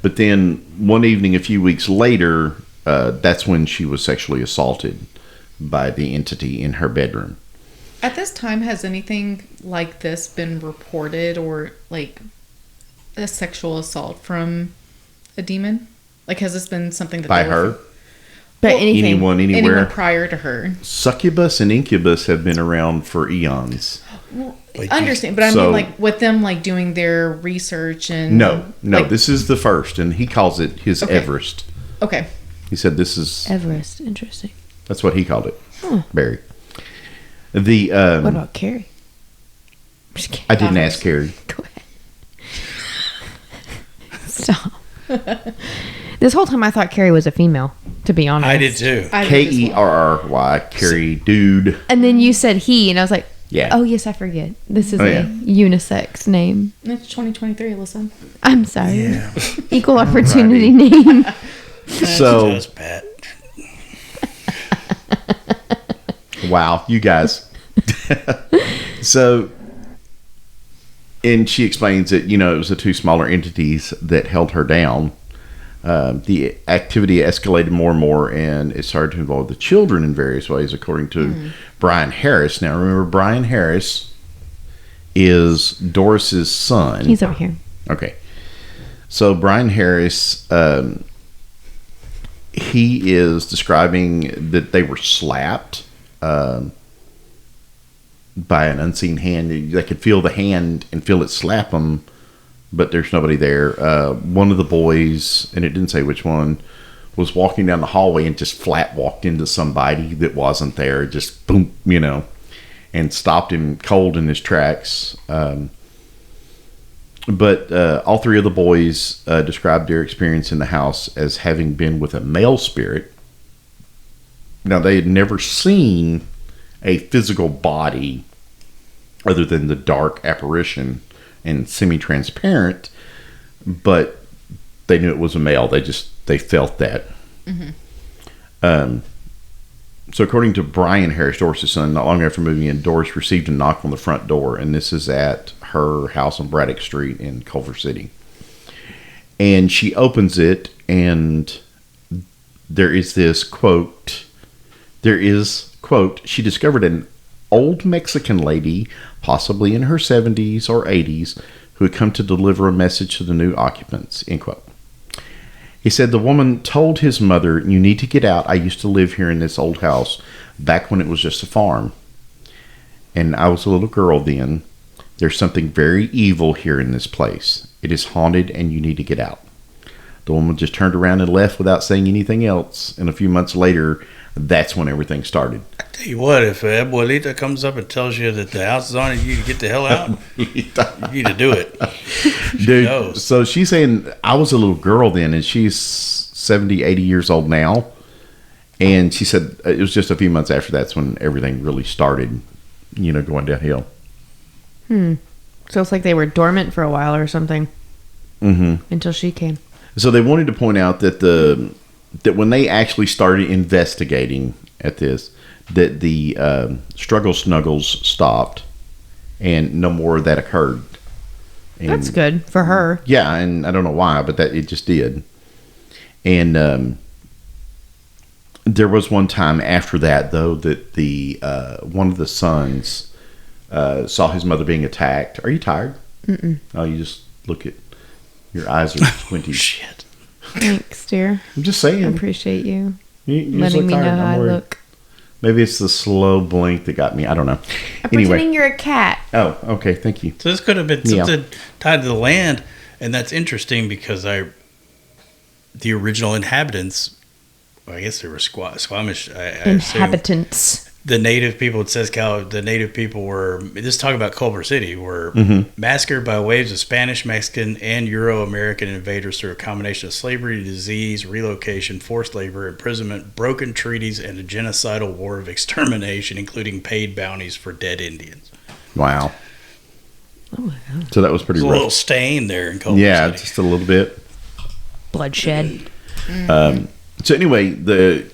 But then one evening, a few weeks later, that's when she was sexually assaulted by the entity in her bedroom. At this time, has anything like this been reported, or like a sexual assault from a demon? Like, has this been something that By they were- her? But Well, anything. Anyone, anywhere. anyone prior to her? Succubus and incubus have been around for eons. But I understand, but I So- mean, like with them, like doing their research and No, like, this is the first, and he calls it his Okay. Everest. Okay, He said this is, Everest. Interesting. that's what he called it. Huh. Barry. The What about Carrie? I'm just kidding. I didn't ask Carrie. Go ahead. Stop. This whole time I thought Carrie was a female, to be honest. I did too. I did as well. Kerry, Carrie, dude. And then you said he, and I was like, Yeah. oh, yes, I forget. This is Oh, a yeah. unisex name. It's 2023, Alyssa. I'm sorry. Yeah. Equal opportunity name. So, Just Pat. wow, you guys. So, and she explains that, it was the two smaller entities that held her down. The activity escalated more and more, and it started to involve the children in various ways, according to Brian Harris. Now, remember, Brian Harris is Doris's son. He's over here. Okay. So, Brian Harris, he is describing that they were slapped by an unseen hand. They could feel the hand and feel it slap them, but there's nobody there. One of the boys, and it didn't say which one, was walking down the hallway and just flat walked into somebody that wasn't there. Just boom, and stopped him cold in his tracks. But all three of the boys described their experience in the house as having been with a male spirit. Now, they had never seen a physical body other than the dark apparition and semi-transparent, but they knew it was a male. They felt that. So according to Brian Harris, Doris' son, not long after moving in, Doris received a knock on the front door, and this is at her house on Braddock Street in Culver City. And she opens it, and there is this quote, she discovered an old Mexican lady, possibly in her 70s or 80s, who had come to deliver a message to the new occupants, end quote. He said the woman told his mother, "You need to get out. I used to live here in this old house back when it was just a farm. And I was a little girl then. There's something very evil here in this place. It is haunted and you need to get out." The woman just turned around and left without saying anything else. And a few months later, that's when everything started. Tell you what, if Abuelita comes up and tells you that the house is on and you need to get the hell out, you need to do it. Dude, knows. so she's saying, I was a little girl then, and she's 70, 80 years old now. And she said it was just a few months after that's when everything really started, going downhill. So it's like they were dormant for a while or something. Until she came. So they wanted to point out that that when they actually started investigating at this, that the struggle snuggles stopped and no more of that occurred. And, That's good for her. Yeah, and I don't know why, but that it just did. And there was one time after that, though, that the one of the sons saw his mother being attacked. Are you tired? Mm-mm. Oh, you just look at your eyes are squinty. Shit. Thanks, dear. I'm just saying. I appreciate you You just letting look me tired. know I'm how I worried. look. Maybe it's the slow blink that got me. I don't know. I'm Anyway. pretending you're a cat. Oh, okay. Thank you. So this could have been Yeah. something tied to the land, and that's interesting because the original inhabitants, well, I guess they were Squamish. I assume. Inhabitants. The native people, it says the native people were, this talk about Culver City, were massacred by waves of Spanish, Mexican, and Euro-American invaders through a combination of slavery, disease, relocation, forced labor, imprisonment, broken treaties, and a genocidal war of extermination, including paid bounties for dead Indians. Wow. Oh, So that was pretty There's a little rough. stain there in Culver Yeah, City. just a little bit. bloodshed. So anyway,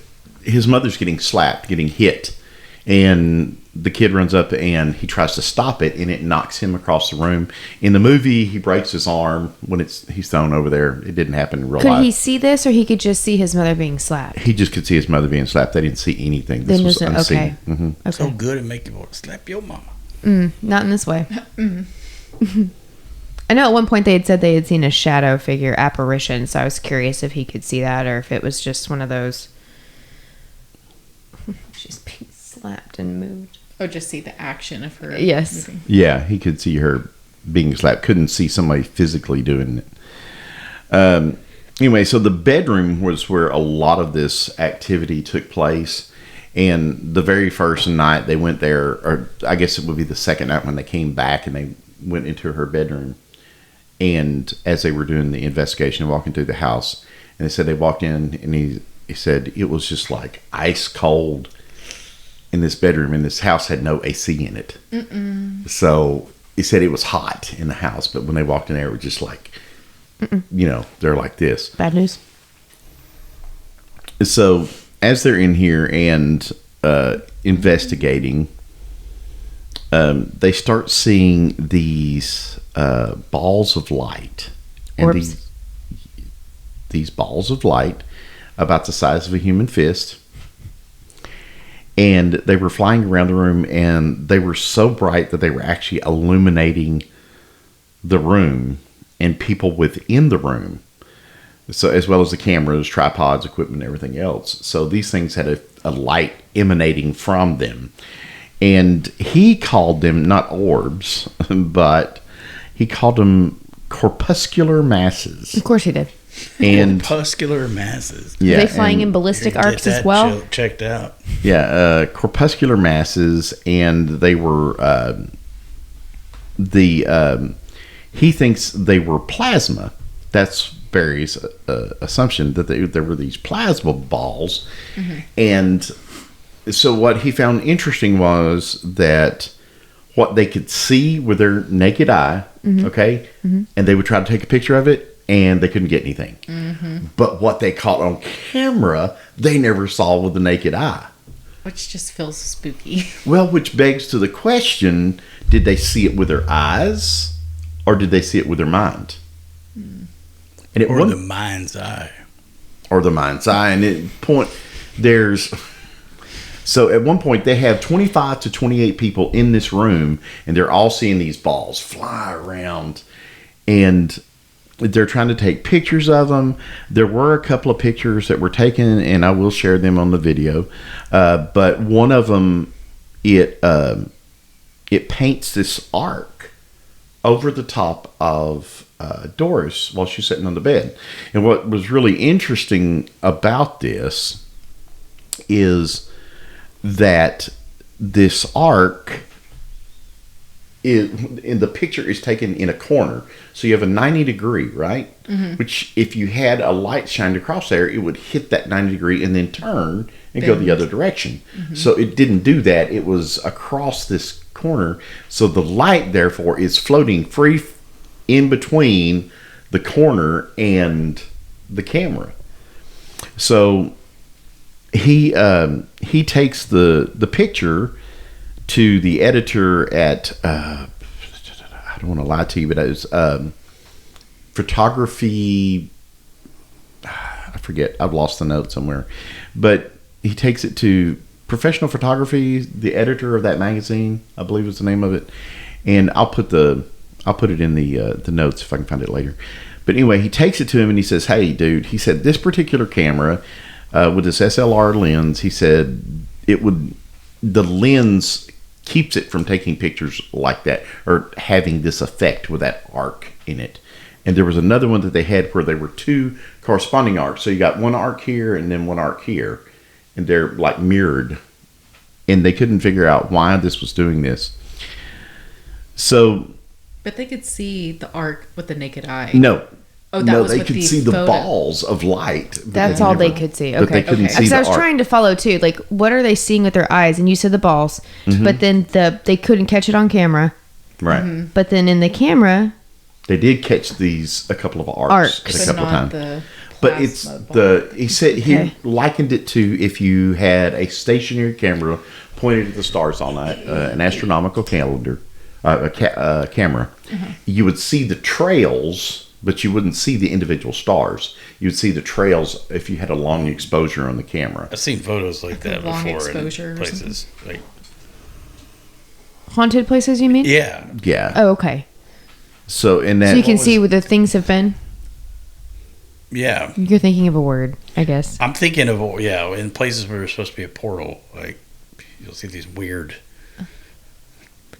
his mother's getting slapped, getting hit, and the kid runs up and he tries to stop it, and it knocks him across the room. In the movie, he breaks his arm when he's thrown over there. It didn't happen in real Could life. he see this, or he could just see his mother being slapped? He just could see his mother being slapped. They didn't see anything. This Then was doesn't unseen. okay. Mhm. Okay. So good at making you want to slap your mama. Not in this way. I know at one point they had said they had seen a shadow figure apparition, so I was curious if he could see that or if it was just one of those. She's being slapped and moved. Oh, just see the action of her. Yes. Moving. Yeah, he could see her being slapped. Couldn't see somebody physically doing it. Anyway, so the bedroom was where a lot of this activity took place. And the very first night they went there, or I guess it would be the second night when they came back and they went into her bedroom. And as they were doing the investigation, walking through the house, and they said they walked in, and he said it was just like ice cold in this bedroom, and this house had no AC in it. So he said it was hot in the house, but when they walked in there, it was just like, they're like this. Bad news. So as they're in here and investigating, they start seeing these balls of light, and Orbs. these balls of light about the size of a human fist, and they were flying around the room, and they were so bright that they were actually illuminating the room and people within the room. So as well as the cameras, tripods, equipment, everything else. So these things had a light emanating from them. And he called them not orbs, but he called them corpuscular masses. Of course he did. And Corpuscular masses. yeah, Are they flying and- in ballistic Get arcs as that well? checked out. Yeah, corpuscular masses, and they were he thinks they were plasma. That's Barry's assumption, that there were these plasma balls. And so what he found interesting was that what they could see with their naked eye, okay, and they would try to take a picture of it, and they couldn't get anything. But what they caught on camera, they never saw with the naked eye. Which just feels spooky. Well, which begs to the question, did they see it with their eyes, or did they see it with their mind? And Or the mind's eye. or the mind's eye. And so at one point they have 25 to 28 people in this room, and they're all seeing these balls fly around, and they're trying to take pictures of them. There were a couple of pictures that were taken, and I will share them on the video. But one of them, it paints this arc over the top of Doris while she's sitting on the bed. And what was really interesting about this is that this arc in the picture is taken in a corner. So you have a 90 degree, right? Which if you had a light shined across there, it would hit that 90 degree and then turn and go the other direction. So it didn't do that. It was across this corner. So the light, therefore, is floating free in between the corner and the camera. So he takes the picture to the editor at I don't want to lie to you, but it was photography. I forget. I've lost the note somewhere. But he takes it to Professional Photography, the editor of that magazine, I believe is the name of it. And I'll put it in the notes if I can find it later. But anyway, he takes it to him and he says, "Hey, dude," he said, "this particular camera with this SLR lens," he said, the lens keeps it from taking pictures like that or having this effect with that arc in it. And there was another one that they had where there were two corresponding arcs. So you got one arc here and then one arc here, and they're like mirrored. And they couldn't figure out why this was doing this. So, but they could see the arc with the naked eye. No. Oh, no, they could see the balls of light. That's all they could see. Okay. But they couldn't see Because the I was arc. trying to follow too. Like, what are they seeing with their eyes? And you said the balls, but then they couldn't catch it on camera. Right. But then in the camera, they did catch a couple of arcs. Arcs. A couple of times. The But it's he said he likened it to if you had a stationary camera pointed at the stars all night, an astronomical camera. You would see the trails, but you wouldn't see the individual stars. You would see the trails if you had a long exposure on the camera. I've seen photos like that long before exposure in or places. Like, haunted places, you mean? yeah. Yeah. Oh, okay. So in that, So you can see where the things have been. Yeah. You're thinking of a word, I guess. I'm thinking of, in places where there's supposed to be a portal, like, you'll see these weird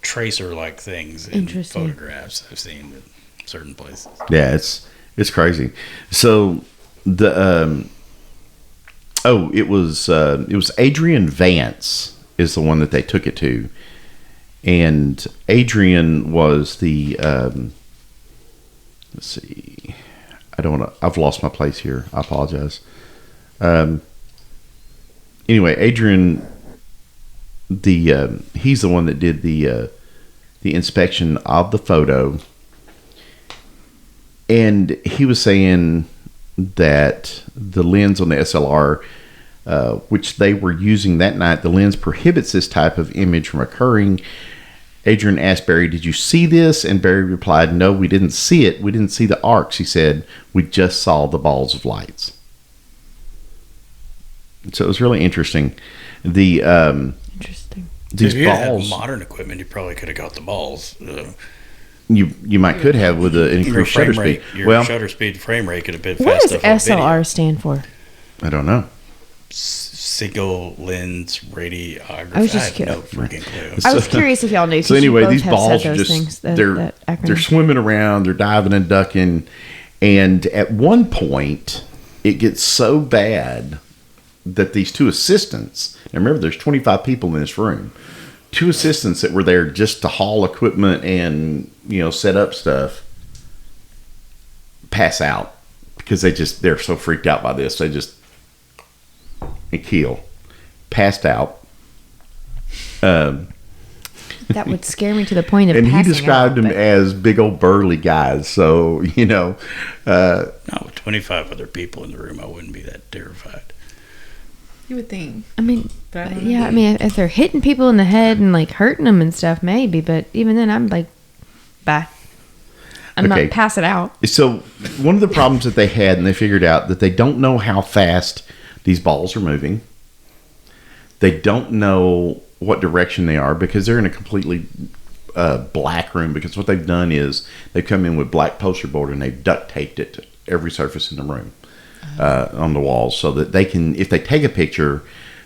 tracer-like things in Interesting. photographs I've seen in certain places. yeah, it's crazy. So the it was Adrian Vance is the one that they took it to, and Adrian was the let's see. I've lost my place here. I apologize. Anyway, Adrian, he's the one that did the inspection of the photo, and he was saying that the lens on the SLR, which they were using that night, the lens prohibits this type of image from occurring. Adrian asked Barry, "Did you see this?" And Barry replied, "No, we didn't see it. We didn't see the arcs." He said, "We just saw the balls of lights." So it was really interesting. Interesting. These if you balls, had modern equipment, you probably could have got the balls. you might could have with an Your increased frame shutter rate, speed. your Well, shutter speed frame rate could have been What fast does enough for SLR video. stand for? I don't know. Single lens radiography. I was just have curious. no freaking clue. I was curious if y'all knew. 'cause So anyway, you both these have balls said are those just things, that they're acronym. swimming around, they're diving and ducking, and at one point it gets so bad that these two assistants, and remember there's 25 people in this room, two assistants that were there just to haul equipment and set up stuff, pass out because they're so freaked out by this. They just passed out. That would scare me to the point of And he passing described out, them but- as big old burly guys. So, Not with 25 other people in the room, I wouldn't be that terrified. You would think. I mean, But I don't know. yeah, I mean, if they're hitting people in the head and like hurting them and stuff, maybe. But even then, I'm like, bye. I'm Okay. not passing out. So one of the problems that they had, and they figured out that they don't know how fast these balls are moving. They don't know what direction they are because they're in a completely black room. Because what they've done is they've come in with black poster board and they've duct taped it to every surface in the room on the walls, so that they can, if they take a picture,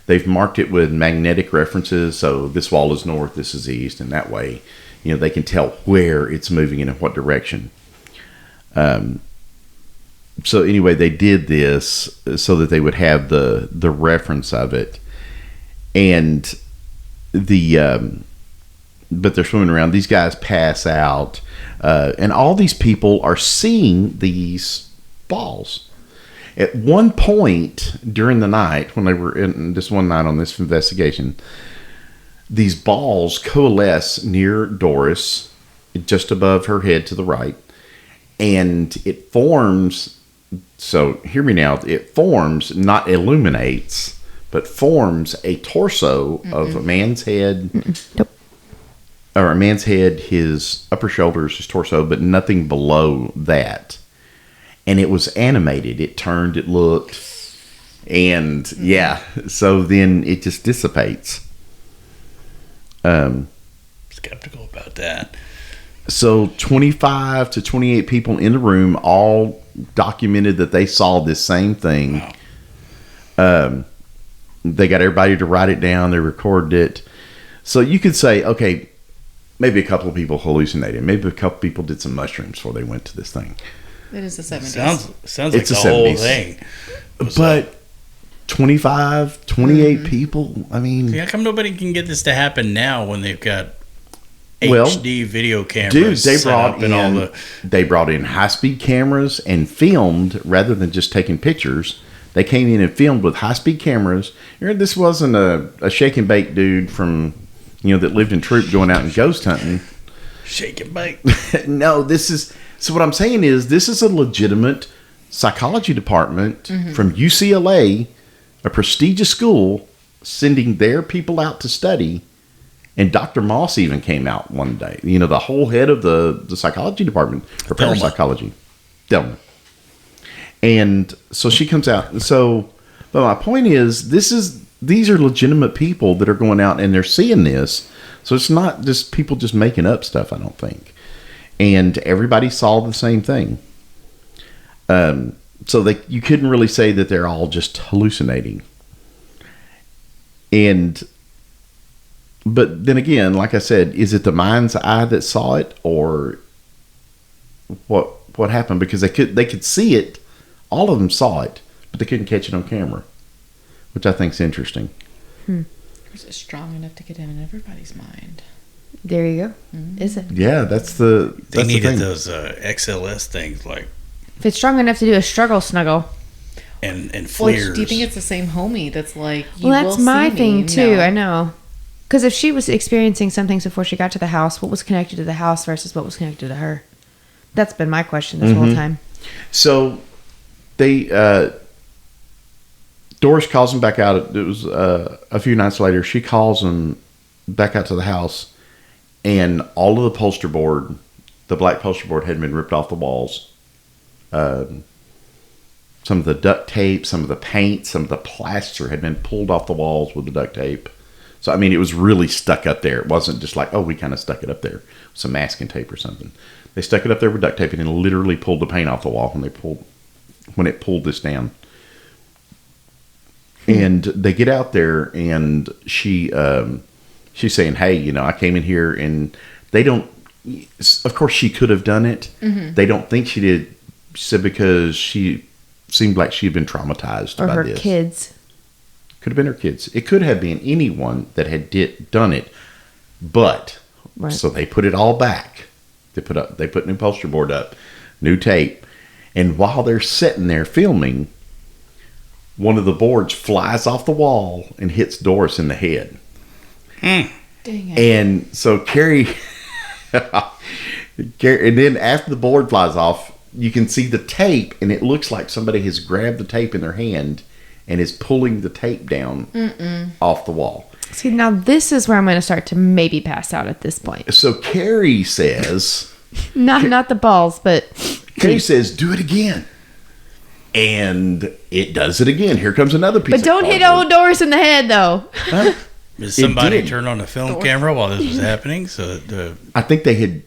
they've marked it with magnetic references. So this wall is north, this is east, and that way, they can tell where it's moving and in what direction. So anyway, they did this so that they would have the reference of it, and but they're swimming around. These guys pass out, and all these people are seeing these balls. At one point during the night, when they were in this one night on this investigation, these balls coalesce near Doris, just above her head to the right, and it forms. So hear me now. It forms, not illuminates, but forms a torso of a man's head. Nope. or a man's head, his upper shoulders, his torso, but nothing below that. And it was animated. It turned, it looked, and yeah. So then it just dissipates. Skeptical about that. So 25 to 28 people in the room all documented that they saw this same thing. Wow. They got everybody to write it down. They recorded it. So you could say, okay, maybe a couple of people hallucinated. Maybe a couple of people did some mushrooms before they went to this thing. It is the 70s. Sounds It's like the the whole 70s. thing. But 25, 28 people, I mean... How come nobody can get this to happen now when they've got Well, HD video cameras? Dude, they set brought up and all in the. they brought in high-speed cameras and filmed rather than just taking pictures. They came in and filmed with high-speed cameras. This wasn't a shake and bake dude from, that lived in Troop going out and ghost hunting. Shake and bake. No, this is... So what I'm saying is this is a legitimate psychology department from UCLA, a prestigious school, sending their people out to study. And Dr. Moss even came out one day. The whole head of the psychology department for Thelma. parapsychology. Thelma. And so she comes out. But my point is, these are legitimate people that are going out and they're seeing this. So it's not just people just making up stuff, I don't think. And everybody saw the same thing. So you couldn't really say that they're all just hallucinating. But then again, like I said, is it the mind's eye that saw it, or what happened? Because they could see it, all of them saw it, but they couldn't catch it on camera, which I think is interesting. Is it strong enough to get in everybody's mind? There you go. Is it? Yeah, that's the They needed thing. those XLS things like If it's strong enough to do a struggle snuggle. and Well, flares. do you think it's the same homie that's like, you Well, that's will my see thing me? too. No. I know. Because if she was experiencing some things before she got to the house, what was connected to the house versus what was connected to her? That's been my question this whole time. So they Doris calls them back out. It was a few nights later. She calls them back out to the house, and all of the poster board, the black poster board, had been ripped off the walls. Some of the duct tape, some of the paint, some of the plaster had been pulled off the walls with the duct tape. So, I mean, it was really stuck up there. It wasn't just like, oh, we kind of stuck it up there. Some masking tape or something. They stuck it up there with duct tape and then literally pulled the paint off the wall when it pulled this down. And they get out there, and she's saying, hey, I came in here, and they don't, of course she could have done it. They don't think she did. She said because she seemed like she had been traumatized Or by her this. kids. Could have been her kids. It could have been anyone that had done it. But, Right. so they put it all back. They put new poster board up, new tape. And while they're sitting there filming, one of the boards flies off the wall and hits Doris in the head. Dang it. And so Carrie, and then after the board flies off, you can see the tape, and it looks like somebody has grabbed the tape in their hand and is pulling the tape down off the wall. See, now this is where I'm going to start to maybe pass out at this point. So Carrie says, Not the balls, but Carrie says, do it again. And it does it again. Here comes another piece but of don't hit cardboard. old Doris in the head though. Did somebody did. turn on a film camera while this was happening? So the I think they had,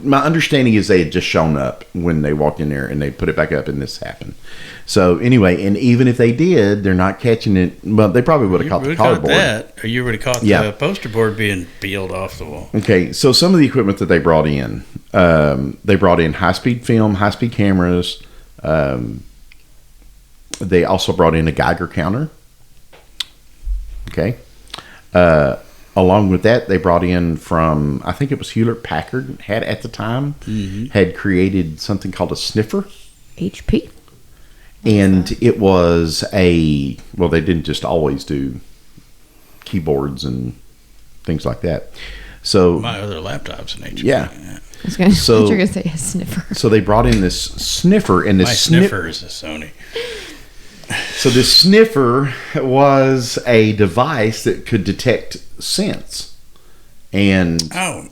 my understanding is they had just shown up when they walked in there and they put it back up and this happened. So anyway, and even if they did, they're not catching it. Well, they probably would have caught the cardboard. that, or you would have caught Yeah. the poster board being peeled off the wall. Okay, so some of the equipment that they brought in high-speed film, high-speed cameras. They also brought in a Geiger counter. Okay. Along with that, they brought in from, I think it was Hewlett-Packard had at the time, had created something called a sniffer. HP. And it was they didn't just always do keyboards and things like that. So My other laptop's an HP. Yeah. I was going to So- you're going to say a sniffer. so they brought in this sniffer, and My this sniffer is a Sony. So this sniffer was a device that could detect scents. and Oh,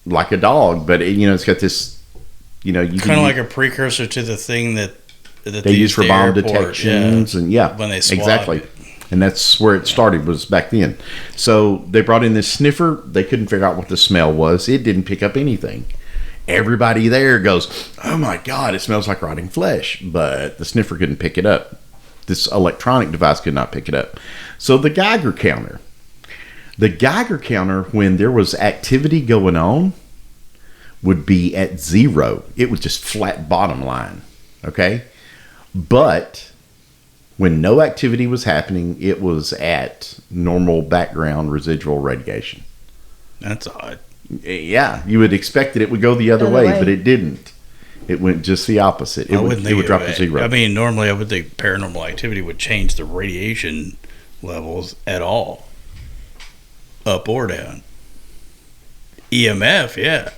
like a dog, but it's got this, you kind of like a precursor to the thing that they use for bomb detections, and when they swab exactly. it. And that's where it started, was back then. So they brought in this sniffer. They couldn't figure out what the smell was. It didn't pick up anything. Everybody there goes, "Oh my God, it smells like rotting flesh." But the sniffer couldn't pick it up. This electronic device could not pick it up. So the Geiger counter, when there was activity going on, would be at 0. It was just flat bottom line. Okay? But when no activity was happening, it was at normal background residual radiation. That's odd. Yeah, you would expect that it would go the other way, but it didn't. It went just the opposite. It would drop to 0. I mean, normally I would think paranormal activity would change the radiation levels at all, up or down. EMF, yeah.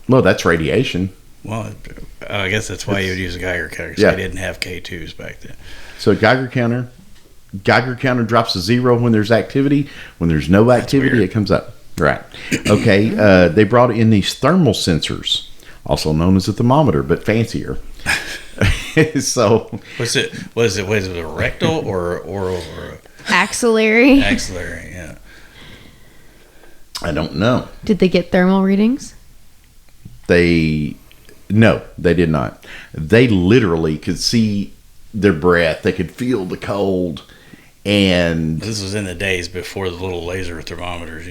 Well, that's radiation. Well, I guess that's why you would use a Geiger counter, because they didn't have K2s back then. So Geiger counter drops to 0 when there's activity. When there's no activity, it comes up. Right. Okay. They brought in these thermal sensors, also known as a thermometer, but fancier. So was it a rectal or axillary? Axillary, yeah. I don't know. Did they get thermal readings? No, they did not. They literally could see their breath. They could feel the cold, and this was in the days before the little laser thermometers.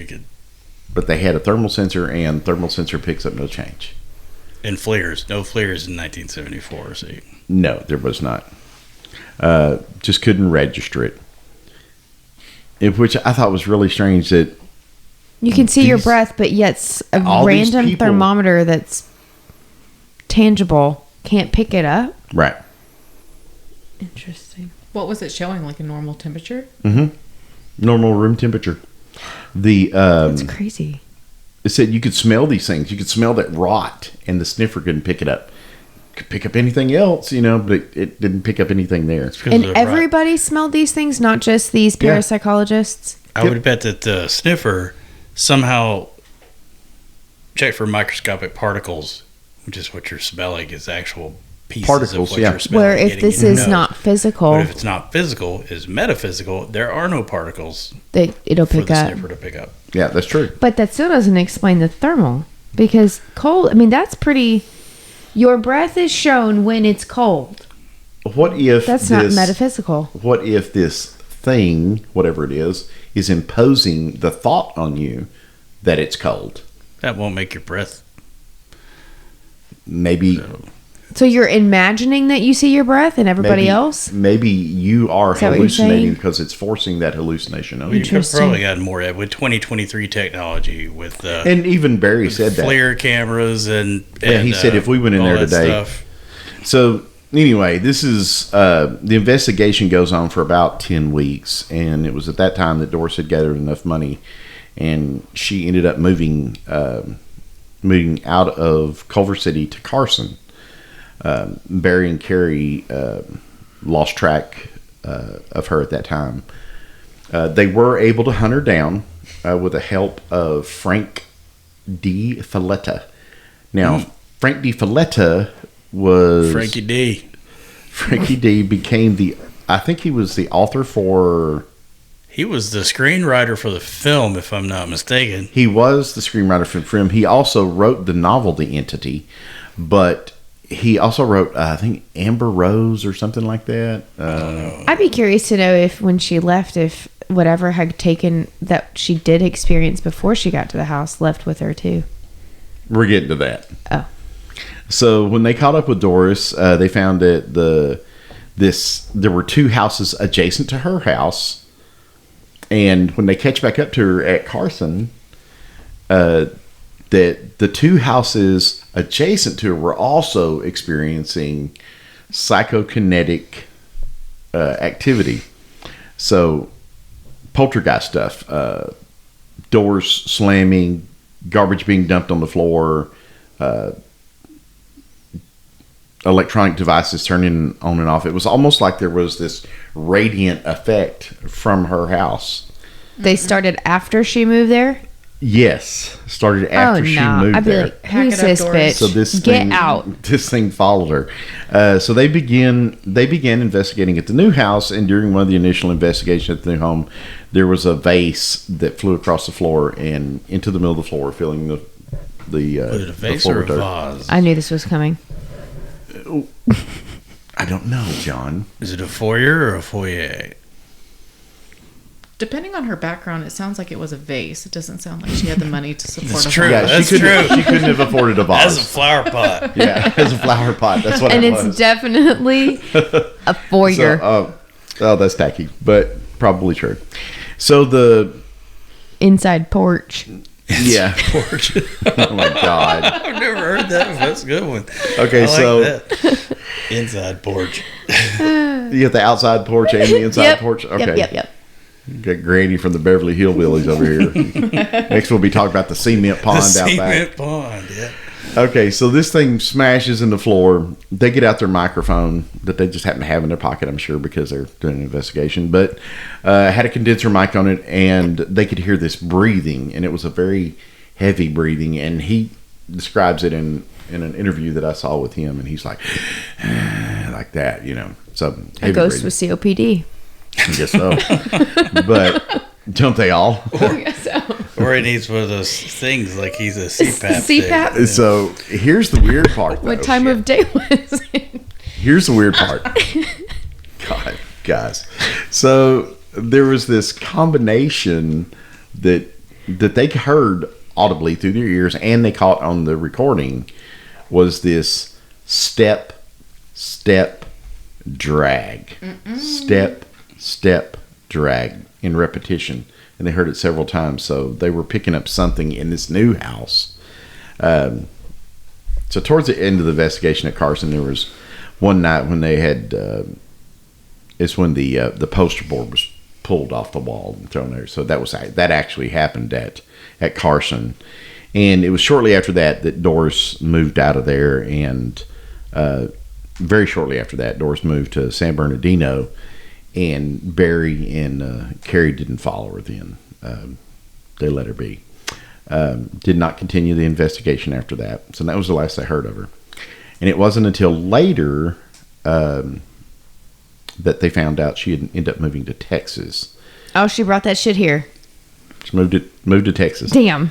But they had a thermal sensor, and thermal sensor picks up no change. And flares, no flares in 1974. See, no, there was not. Just couldn't register it. Which I thought was really strange that you can see your breath, but yet a random thermometer that's tangible can't pick it up. Right. Interesting. What was it showing? Like a normal temperature? Mm-hmm. Normal room temperature. That's crazy. It said you could smell these things. You could smell that rot, and the sniffer couldn't pick it up. Could pick up anything else, but it didn't pick up anything there. And everybody smelled these things, not just these parapsychologists? I would bet that the sniffer somehow checked for microscopic particles, which is what you're smelling, is actual pieces particles, of what you're smelling. Where if this is not physical. But if it's not physical, is metaphysical, there are no particles it'll pick for the up. sniffer to pick up. Yeah, that's true. But that still doesn't explain the thermal. Because cold, that's pretty... Your breath is shown when it's cold. What if that's not metaphysical? What if this thing, whatever it is imposing the thought on you that it's cold? That won't make your breath. Maybe. So you're imagining that you see your breath and everybody else? Maybe you are hallucinating because it's forcing that hallucination on you. You could have probably gotten more with 2023 technology with and even Barry said that flare cameras and he said if we went in there today. Stuff. So anyway, this is the investigation goes on for about 10 weeks, and it was at that time that Doris had gathered enough money, and she ended up moving out of Culver City to Carson. Barry and Carrie lost track of her at that time. They were able to hunt her down with the help of Frank D. Falletta. Now, Frank D. Falletta was... Frankie D. Frankie D. became I think he was the author for... He was the screenwriter for the film, if I'm not mistaken. He was the screenwriter for the film. He also wrote the novel The Entity, but... He also wrote, I think, Amber Rose or something like that. I'd be curious to know if when she left, if whatever had taken that she did experience before she got to the house left with her too. We're getting to that. Oh. So when they caught up with Doris, they found that there were 2 houses adjacent to her house. And when they catch back up to her at Carson, that the 2 houses adjacent to her were also experiencing psychokinetic activity. So poltergeist stuff, doors slamming, garbage being dumped on the floor, electronic devices turning on and off. It was almost like there was this radiant effect from her house. They started after she moved there? Yes, started after she moved I'd be there. like, who's Pack it up, this Doris. bitch? So this Get thing, out. This thing followed her. So they began investigating at the new house, and during one of the initial investigations at the new home, there was a vase that flew across the floor and into the middle of the floor, filling the Was it a vase floor or a with dirt. vase? I knew this was coming. I don't know, John. Is it a foyer or a foyer? Depending on her background, it sounds like it was a vase. It doesn't sound like she had the money to support That's a true. vase. Yeah, That's she couldn't. true. She couldn't have afforded a That's a vase. flower pot. Yeah, as a flower pot. That's what And it it's was. definitely a foyer. Oh, that's tacky, but probably true. So the Inside porch. yeah. Porch. Oh my God. I've never heard that. That's a good one. Okay, I like so that. Inside porch. you got the outside porch and the inside Yep. porch. Okay. Yep. Got Granny from the Beverly Hillbillies over here. Next, we'll be talking about the cement pond The out cement back. pond, yeah. Okay, so this thing smashes in the floor. They get out their microphone that they just happen to have in their pocket, I'm sure, because they're doing an investigation. But had a condenser mic on it, and they could hear this breathing, and it was a very heavy breathing. And he describes it in an interview that I saw with him, and he's like, like that, you know. So A heavy ghost breathing. with COPD. I guess so. But don't they all? I guess so. Or he needs one of those things like he's a CPAP. CPAP? thing. So here's the weird part. What though. time of day was it? Here's the weird part. God, guys. So there was this combination that they heard audibly through their ears, and they caught on the recording, was this step, drag. Step, drag in repetition. And they heard it several times. So they were picking up something in this new house. So towards the end of the investigation at Carson, there was one night when they had, it's when the poster board was pulled off the wall and thrown there. So that actually happened at Carson. And it was shortly after that Doris moved out of there, and very shortly after that, Doris moved to San Bernardino, and Barry and Carrie didn't follow her then. They let her be. Did not continue the investigation after that. So that was the last I heard of her. And it wasn't until later that they found out she had ended up moving to Texas. Oh, she brought that shit here. She moved to Texas. Damn.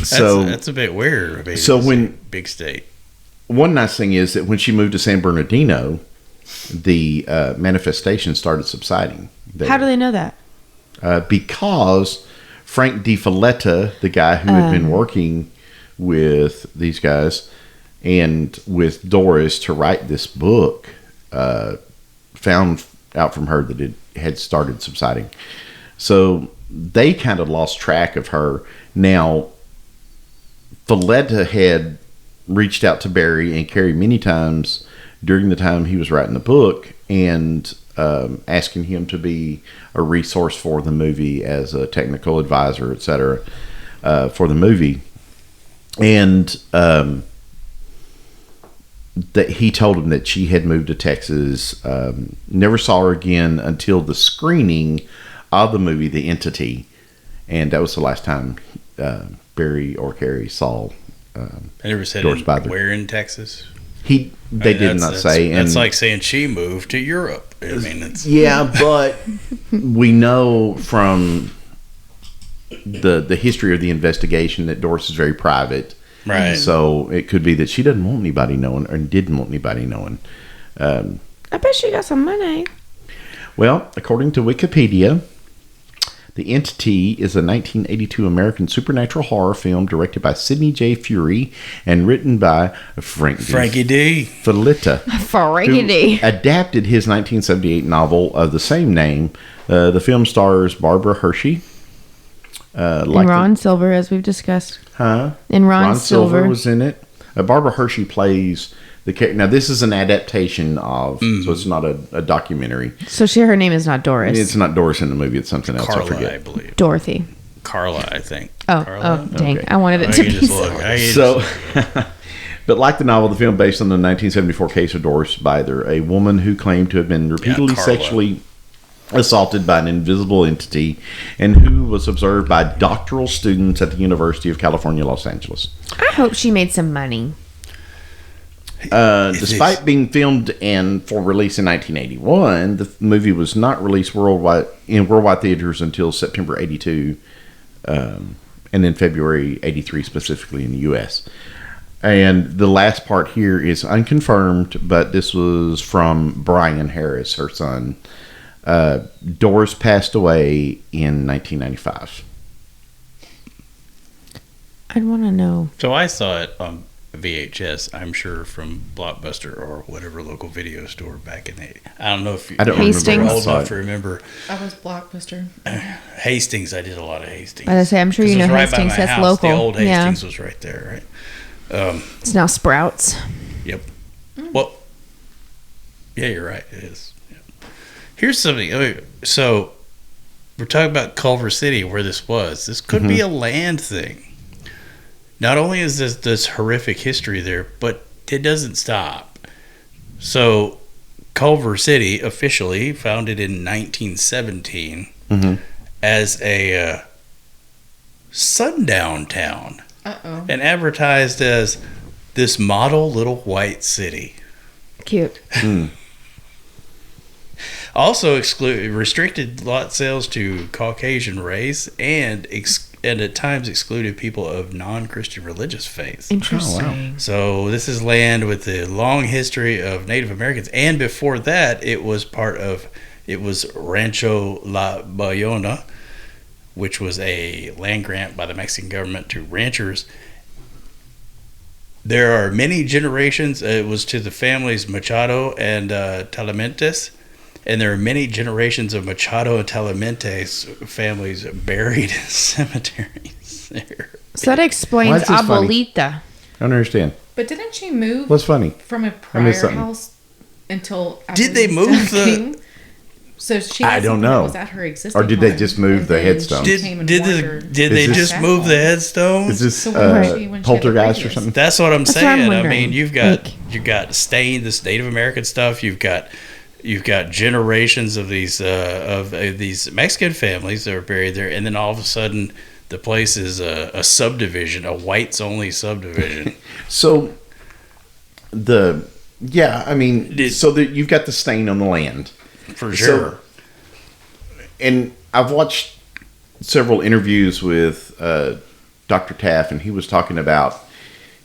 So That's a bit weird. I mean, So it's when- a big state. one nice thing is that when she moved to San Bernardino, the manifestation started subsiding. there. How do they know that? Because Frank DiFaletta, the guy who had been working with these guys and with Doris to write this book, found out from her that it had started subsiding. So they kind of lost track of her. Now, Falletta had reached out to Barry and Carrie many times during the time he was writing the book, and asking him to be a resource for the movie as a technical advisor, etc., for the movie. And that he told him that she had moved to Texas, never saw her again until the screening of the movie The Entity, and that was the last time Barry or Carrie saw I never said Doris Bither. where in Texas. they did not say. That's And like saying she moved to Europe. I mean, it's yeah, but we know from the history of the investigation that Doris is very private. right. So it could be that she doesn't want anybody knowing, or didn't want anybody knowing. I bet she got some money. Well, according to Wikipedia, The Entity is a 1982 American supernatural horror film directed by Sidney J. Fury and written by Frankie D. Falletta, who Frankie. adapted his 1978 novel of the same name. The film stars Barbara Hershey. And Ron Silver, as we've discussed. And Ron Silver Silver. was in it. Barbara Hershey plays the character. Now, this is an adaptation of, so it's not a documentary. So her name is not Doris. It's not Doris in the movie. It's something else. I Carla, I forget. believe. Dorothy. Carla, I think. Oh, Carla? dang. Okay. I wanted it I to can be just look. I can So, just- but like the novel, the film based on the 1974 case of Doris Bither, a woman who claimed to have been repeatedly Carla. sexually assaulted by an invisible entity and who was observed by doctoral students at the University of California, Los Angeles. I hope she made some money. Despite being filmed for release in 1981, the movie was not released worldwide theaters until September 82, and then February 83 specifically in the U.S. And the last part here is unconfirmed, but this was from Brian Harris, her son. Doris passed away in 1995. I'd want to know. So I saw it on VHS, I'm sure, from Blockbuster or whatever local video store back in the 80s. I don't know if you I don't Hastings. remember. old enough to remember. I was Blockbuster. Hastings, I did a lot of Hastings. I was gonna say, I'm sure you 'Cause it know was right by Hastings. my That's house. local. The old Yeah. Hastings was right there, right? It's now Sprouts. Yep. Well, yeah, you're right. It is. Yeah. Here's something. Okay, so we're talking about Culver City, where this was. This could be a land thing. Not only is this horrific history there, but it doesn't stop. So Culver City, officially founded in 1917 as a sundown town, and advertised as this model little white city. Cute. Also restricted lot sales to Caucasian race and at times excluded people of non-Christian religious faith. Interesting. So this is land with a long history of Native Americans, and before that it was Rancho La Bayona, which was a land grant by the Mexican government to ranchers. There are many generations. It was to the families Machado and Talamentes. And there are many generations of Machado and Talamentes families buried in cemeteries there. So that Why explains is this funny? Abuelita. I don't understand. But didn't she move What's funny? from a missed prior something. house until Did they move the- king? So she I had don't something that know. was at her existing Or did they home, just move and the then headstones? she Did came and did wondered- they this- just move the headstones? Is this So where was she when she had the poltergeist or previous? something? That's what I'm That's what I'm saying. I wondering. mean, you've got Stain, this Native American stuff. You've got generations of these Mexican families that are buried there, and then all of a sudden, the place is a subdivision, a whites only subdivision. So you've got the stain on the land. For So- sure. And I've watched several interviews with Dr. Taff, and he was talking about,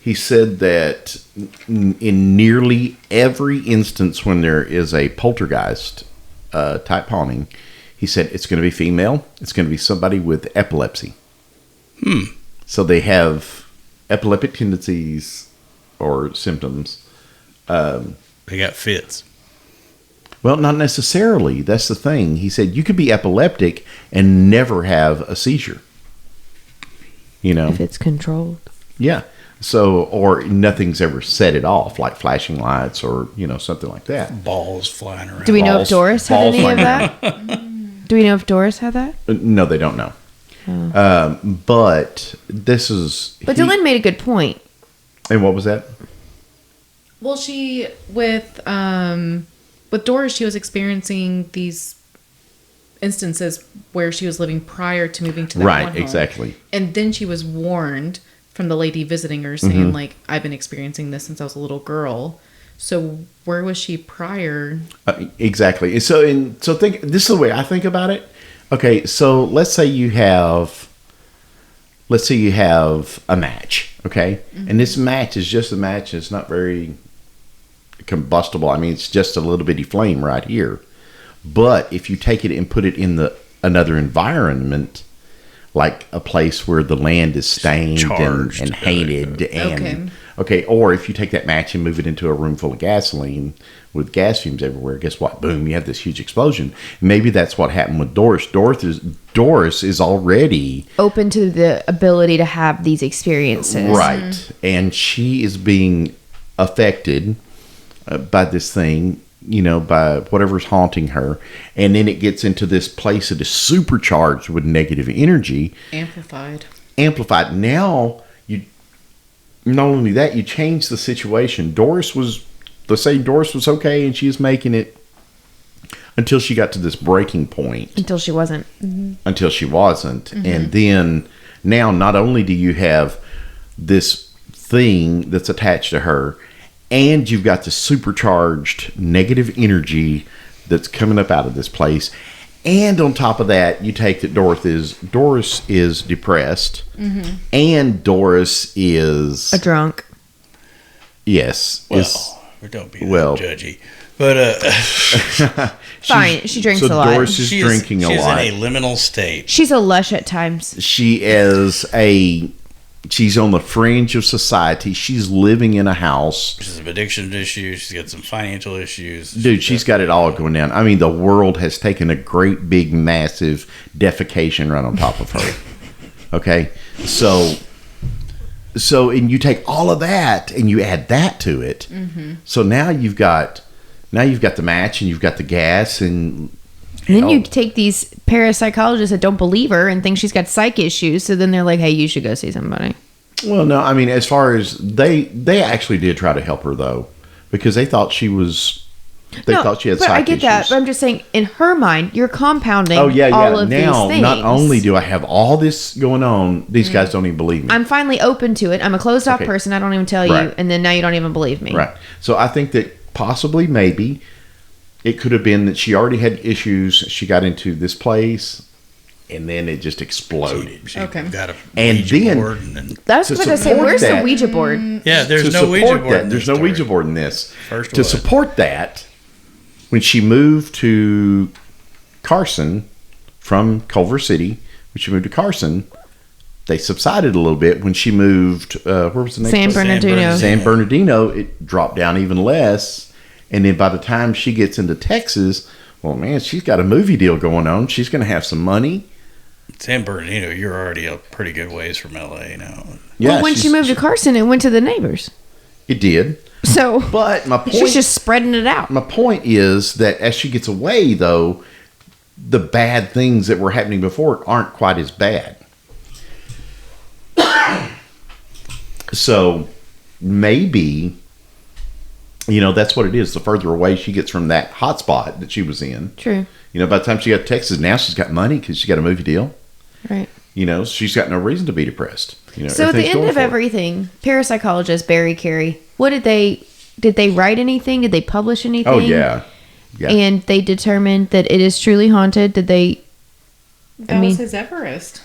he said that in nearly every instance when there is a poltergeist type haunting, he said it's going to be female, it's going to be somebody with epilepsy. So they have epileptic tendencies or symptoms. They got fits. Well, not necessarily. That's the thing. He said you could be epileptic and never have a seizure. You know? If it's controlled. Yeah. So, or nothing's ever set it off, like flashing lights or, something like that. Balls flying around. Do we know if Balls- Doris had balls any of flying that? Do we know if Doris had that? No, they don't know. But this is. But Dylan made a good point. And what was that? Well, she with Doris, she was experiencing these instances where she was living prior to moving to that Right, one home. exactly. And then she was warned from the lady visiting her, saying like, "I've been experiencing this since I was a little girl." So where was she prior? Exactly. So think. This is the way I think about it. Okay, so let's say you have a match. Okay, and this match is just a match. It's not very combustible. I mean, it's just a little bitty flame right here. But if you take it and put it in another environment, like a place where the land is stained Charged. and hated, and Okay. or if you take that match and move it into a room full of gasoline with gas fumes everywhere, guess what? Boom! You have this huge explosion. Maybe that's what happened with Doris. Doris is already Open to the ability to have these experiences. right, and she is being affected by this thing, by whatever's haunting her, and then it gets into this place that is supercharged with negative energy, Amplified. Now you not only that, you change the situation. Let's say Doris was okay and she is making it until she got to this breaking point. Until she wasn't. Until she wasn't. And then now not only do you have this thing that's attached to her, and you've got the supercharged negative energy that's coming up out of this place. And on top of that, you take that Doris is depressed, and Doris is A drunk. Yes. Well, don't be that judgy. But Fine, she drinks a lot. Doris is drinking a lot. She's in a liminal state. She's a lush at times. She's on the fringe of society. She's living in a house. She's some addiction issues. She's got some financial issues. Dude, she's got it all going down. I mean, the world has taken a great, big, massive defecation right on top of her. Okay? So, and you take all of that and you add that to it. So now you've got the match and you've got the gas and then you take these parapsychologists that don't believe her and think she's got psych issues. So then they're like, hey, you should go see somebody. Well, no, I mean, as far as they actually did try to help her though, because they thought she was, thought she had psych issues. I get that, but I'm just saying, in her mind, you're compounding all of now, these things. Not only do I have all this going on, these guys don't even believe me. I'm finally open to it. I'm a closed off person. I don't even tell you, and then now you don't even believe me. Right. So I think that possibly, maybe, it could have been that she already had issues. She got into this place, and then it just exploded. She got a and Ouija then board and that's what I said. Where's the Ouija board? Yeah, there's no Ouija board. There's no Ouija board in this. To support that, when she moved to Carson from Culver City, when she moved to Carson, they subsided a little bit. When she moved, where was the next San place? Bernardino. San Bernardino, it dropped down even less. And then by the time she gets into Texas, well, man, she's got a movie deal going on. She's going to have some money. San Bernardino, you're already a pretty good ways from LA now. Yeah, well, when she moved to Carson, it went to the neighbors. It did. So, but my point, she's just spreading it out. My point is that as she gets away, though, the bad things that were happening before aren't quite as bad. So maybe, that's what it is. The further away she gets from that hot spot that she was in. True. By the time she got to Texas, now she's got money because she got a movie deal. Right. She's got no reason to be depressed. So at the end of everything, parapsychologist Barry Carey, what did they write anything? Did they publish anything? Oh, yeah. And they determined that it is truly haunted. Did they? That was his Everest.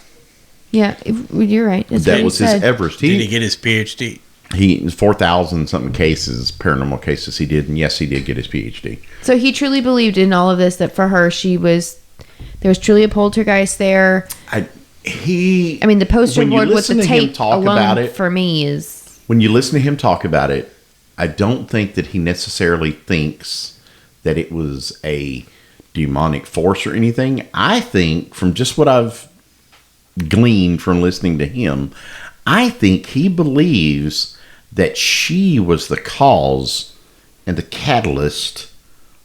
Yeah, you're right. That was his Everest. Did he get his PhD? He 4,000 something cases, paranormal cases he did, and yes, he did get his PhD. So he truly believed in all of this. That for her, there was truly a poltergeist there. The poster board with the tape alone for me is. When you listen to him talk about it, I don't think that he necessarily thinks that it was a demonic force or anything. I think from just what I've gleaned from listening to him, I think he believes that she was the cause and the catalyst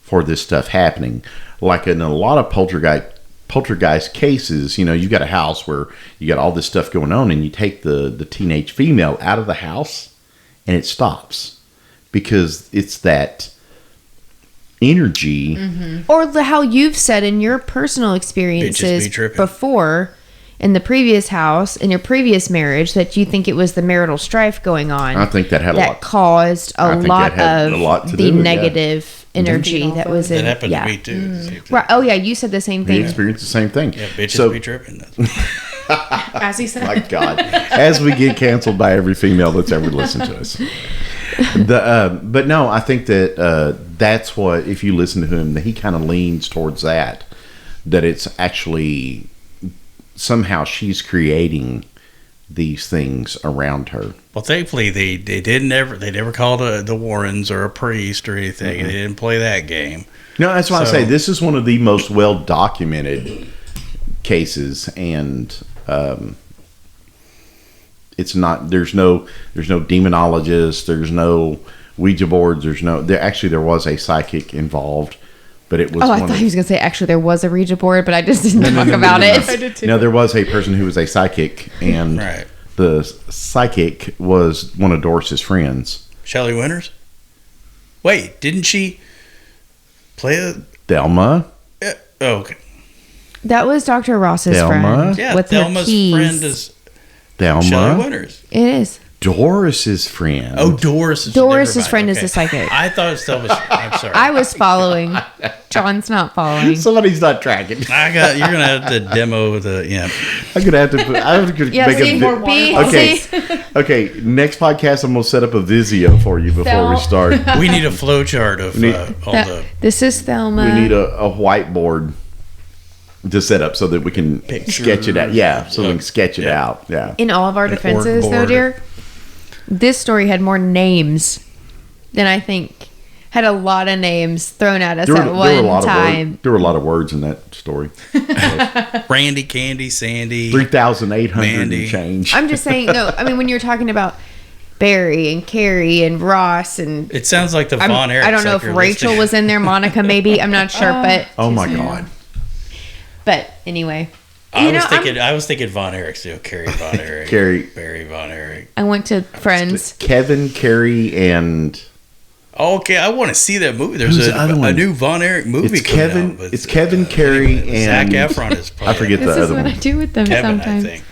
for this stuff happening. Like in a lot of poltergeist cases, you've got a house where you got all this stuff going on and you take the teenage female out of the house and it stops because it's that energy. Or how you've said in your personal experiences before in the previous house, in your previous marriage, that you think it was the marital strife going on. I think that had caused a lot of the negative energy that was in. That happened to me too. Right. Oh yeah, you said the same thing. He experienced the same thing. Yeah, bitches be tripping. As he said. My God. As we get canceled by every female that's ever listened to us. But no, I think that that's what, if you listen to him, that he kind of leans towards that it's actually somehow she's creating these things around her. Well, thankfully they never called the Warrens or a priest or anything. They didn't play that game. No, that's why I say this is one of the most well documented cases, and it's not. There's no demonologist. There's no Ouija boards. There was a psychic involved. But it was. Oh, I thought he was going to say, actually, there was a Ouija board, but I just didn't talk about it. I did too. No, there was a person who was a psychic, and the psychic was one of Doris's friends. Shelley Winters? Wait, didn't she play Thelma? Oh, okay. That was Dr. Ross's Thelma? friend. Yeah, with her Thelma's keys. friend is Thelma. Shelley Winters. It is. Doris's friend. Oh, Doris's Doris's friend is the psychic. I thought it was Thelma's. I'm sorry. I was following. John's not following. Somebody's not tracking. You're gonna have to demo the I'm gonna have to. I'm gonna Yeah, make see, a. more Okay. see? Okay. Next podcast, I'm gonna set up a Vizio for you before we start. We need a flow chart of all the. This is Thelma. We need a whiteboard to set up so that we can sketch it out. Yeah, so we can sketch it out. Yeah. In all of our defenses, though, board. dear, this story had more names than I think. Had a lot of names thrown at us at one time. There were a lot of words in that story. Randy, Candy, Sandy. 3,800 Mandy. and change. I'm just saying, no, I mean, when you're talking about Barry and Carrie and Ross and... It sounds like the Von Erich. I don't know if Rachel was in there, Monica maybe, I'm not sure, but... Oh my God. But anyway... I was thinking Von Erich too. Carrie Von Erich. Barry Von Erich. I went to Friends. Kevin, Carrie, and... Okay, I want to see that movie. There's Who's the other a one? new Von Erich movie It's coming Kevin. out. But, It's Kevin, Carrie, Zac and Efron is playing. I forget the This is other what I one. do with them Kevin, sometimes. I think.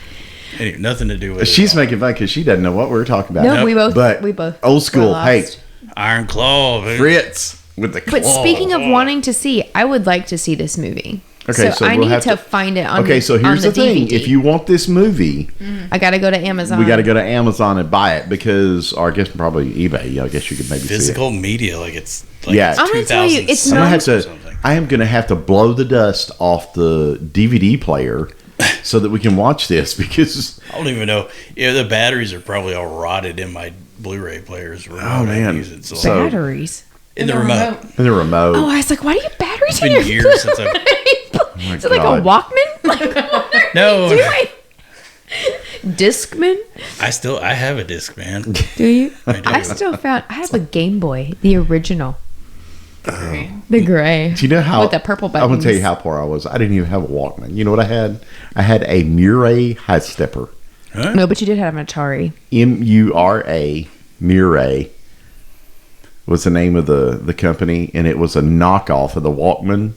Anyway, nothing to do with it. She's at all. making fun because she doesn't know what we're talking about. No, we both... But we both old school. were Hey, lost. Iron Claw. Baby. Fritz with the claw. But speaking of wanting to see, I would like to see this movie. Okay, so I we'll need have to to- find it on Okay, so here's on the thing. DVD. If you want this movie, I got to go to Amazon. we got to go to Amazon and buy it because, or I guess probably eBay. I guess you could maybe Physical media, like it's like Yeah. it's I'm gonna tell you, it's 2006 I'm gonna have or to. something. I am gonna have to blow the dust off the DVD player so that we can watch this because. I don't even know. Yeah, the batteries are probably all rotted in my Blu-ray players. Oh, man. So, So- Batteries. in the remote. And the remote. Oh, I was like, why do you have batteries It's been in your years since I've. my Is it like God. a Walkman? Like, what are No. you doing? Discman? I have a disc, man. Do you? I do. I still found, I have a Game Boy, the original. Great. The gray. Do you know how? With the purple I'm gonna buttons. tell you how poor I was. I didn't even have a Walkman. You know what I had? I had a Murray high stepper. Huh? No, but you did have an Atari. Mura Murray was the name of the company, and it was a knockoff of the Walkman.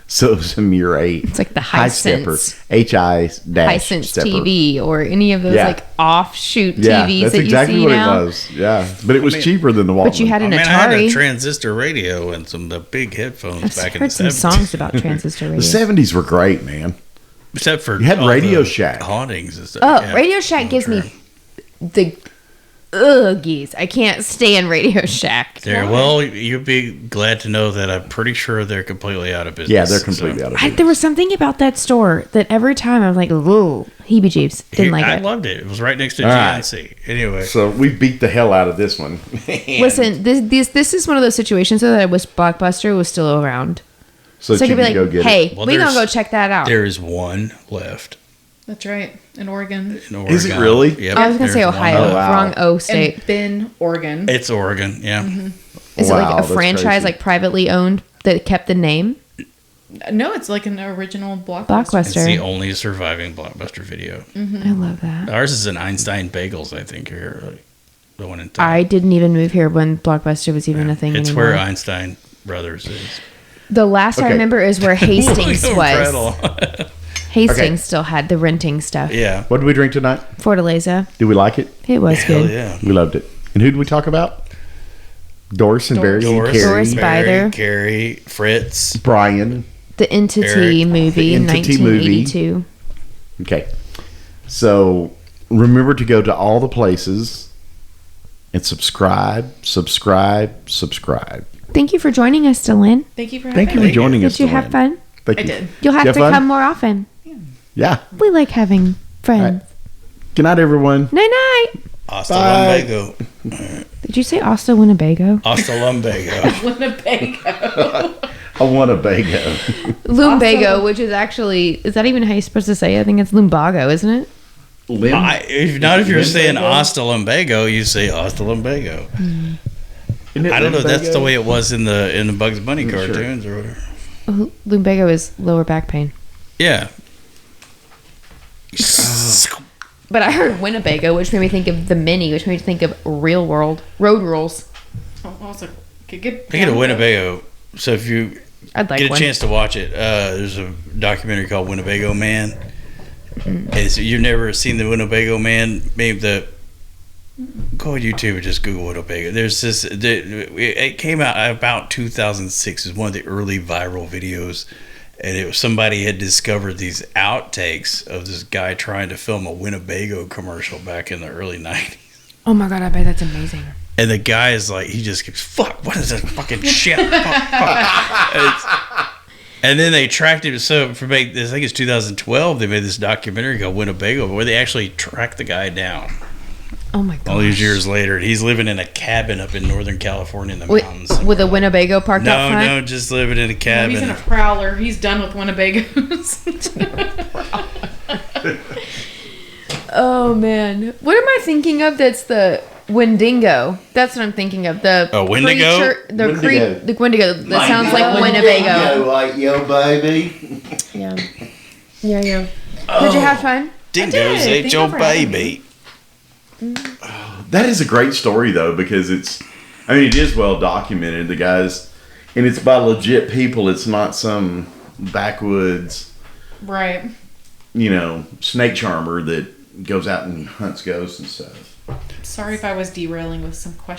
So it was a Murray. It's like the high stepper. Hisense. Hisense Hisense TV or any of those Yeah. like offshoot Yeah, TVs that's that exactly you see what now. it was. Yeah, but it was mean- cheaper than the Walkman. But you had an I had a Atari. transistor radio and some of the big headphones I've back in heard the some 70s. songs about transistor the radio. 70s were great, man. Except for You had all Radio the Shack. hauntings and stuff. Oh, yeah. Radio Shack gives me the uggies. I can't stand Radio Shack. There, well, you'll be glad to know that I'm pretty sure they're completely out of business. Yeah, they're completely out of it. There was something about that store that every time I was like, "Whoa, heebie-jeebles." Didn't like I it. loved it. It was right next to All right. GNC. Anyway, So we beat the hell out of this one. Listen, this is one of those situations though that I wish Blockbuster was still around. so So I you could be can go like, get "Hey, it. Well, we gonna go there's- check that out." there is one left That's right. In Oregon. in Oregon. Is it really? Yep, I was gonna say there's one. Ohio, Oh, wow. wrong O state. In Bend, Oregon. It's Oregon, yeah. Is it Wow, like a that's franchise, crazy. like privately owned that kept the name? No, it's like an original Blockbuster. Blockbuster. It's the only surviving Blockbuster video. I love that. Ours is in Einstein Bagels, I think, here. The one in town. I didn't even move here when Blockbuster was even a thing It's anymore. where Einstein Brothers is. The last I Okay. remember is where Hastings was. Rattle. Hastings Okay. still had the renting stuff. Yeah. What did we drink tonight? Fortaleza. Did we like it? It was Hell good. yeah. We loved it. And who did we talk about? Doris and Barry and Doris, Carrie. Doris Barry, Bither. Carrie, Fritz. The Brian. Entity Eric. movie in The Entity movie. 1982. Okay. So remember to go to all the places and subscribe. Thank you for joining us, Dylan. Thank you for having Thank you me. for joining us. Did you have Dylan. fun? Thank I you. did. You'll have You have to fun? come more often. Yeah. We like having friends. Good night, everyone. Night night. Hasta Bye. Lumbago. Did you say Asta Winnebago? Hasta Lumbago. Winnebago. I want a bagel. Lumbago, which is actually, is that even how you're supposed to say it? I think it's Lumbago, isn't it? If you're saying Hasta Lumbago, you say Hasta Lumbago. I don't know. That's the way it was in the Bugs Bunny Sure. cartoons or whatever. Oh, lumbago is lower back pain. Yeah. But I heard Winnebago, which made me think of the Mini, which made me think of Real World Road Rules. I was like, could get Thinking of Winnebago. So if you I'd like Get a one. chance to watch it. There's a documentary called Winnebago Man. And so you've never seen the Winnebago Man? Maybe go on YouTube and just Google Winnebago. There's this. It came out about 2006. It's one of the early viral videos, and it was somebody had discovered these outtakes of this guy trying to film a Winnebago commercial back in the early 90s. Oh my god, I bet that's amazing. And the guy is like, he just keeps, fuck, what is this fucking shit? Fuck. And then they tracked him. So for I think it's 2012, they made this documentary called Winnebago, where they actually tracked the guy down. Oh my god. All these years later, he's living in a cabin up in Northern California in the mountains. With a Winnebago parked out front? No, just living in a cabin. He's in a prowler. He's done with Winnebagos. Oh man, what am I thinking of? That's the Wendigo. That's what I'm thinking of. The Wendigo? The Wendigo. That sounds like Winnebago. Like yo, baby. Yeah. Did you have fun? Dingoes did. ate your baby. That is a great story though, because it is well documented. The guys, and it's by legit people. It's not some backwoods, Right. Snake charmer that goes out and hunts ghosts and stuff. Sorry if I was derailing with some questions.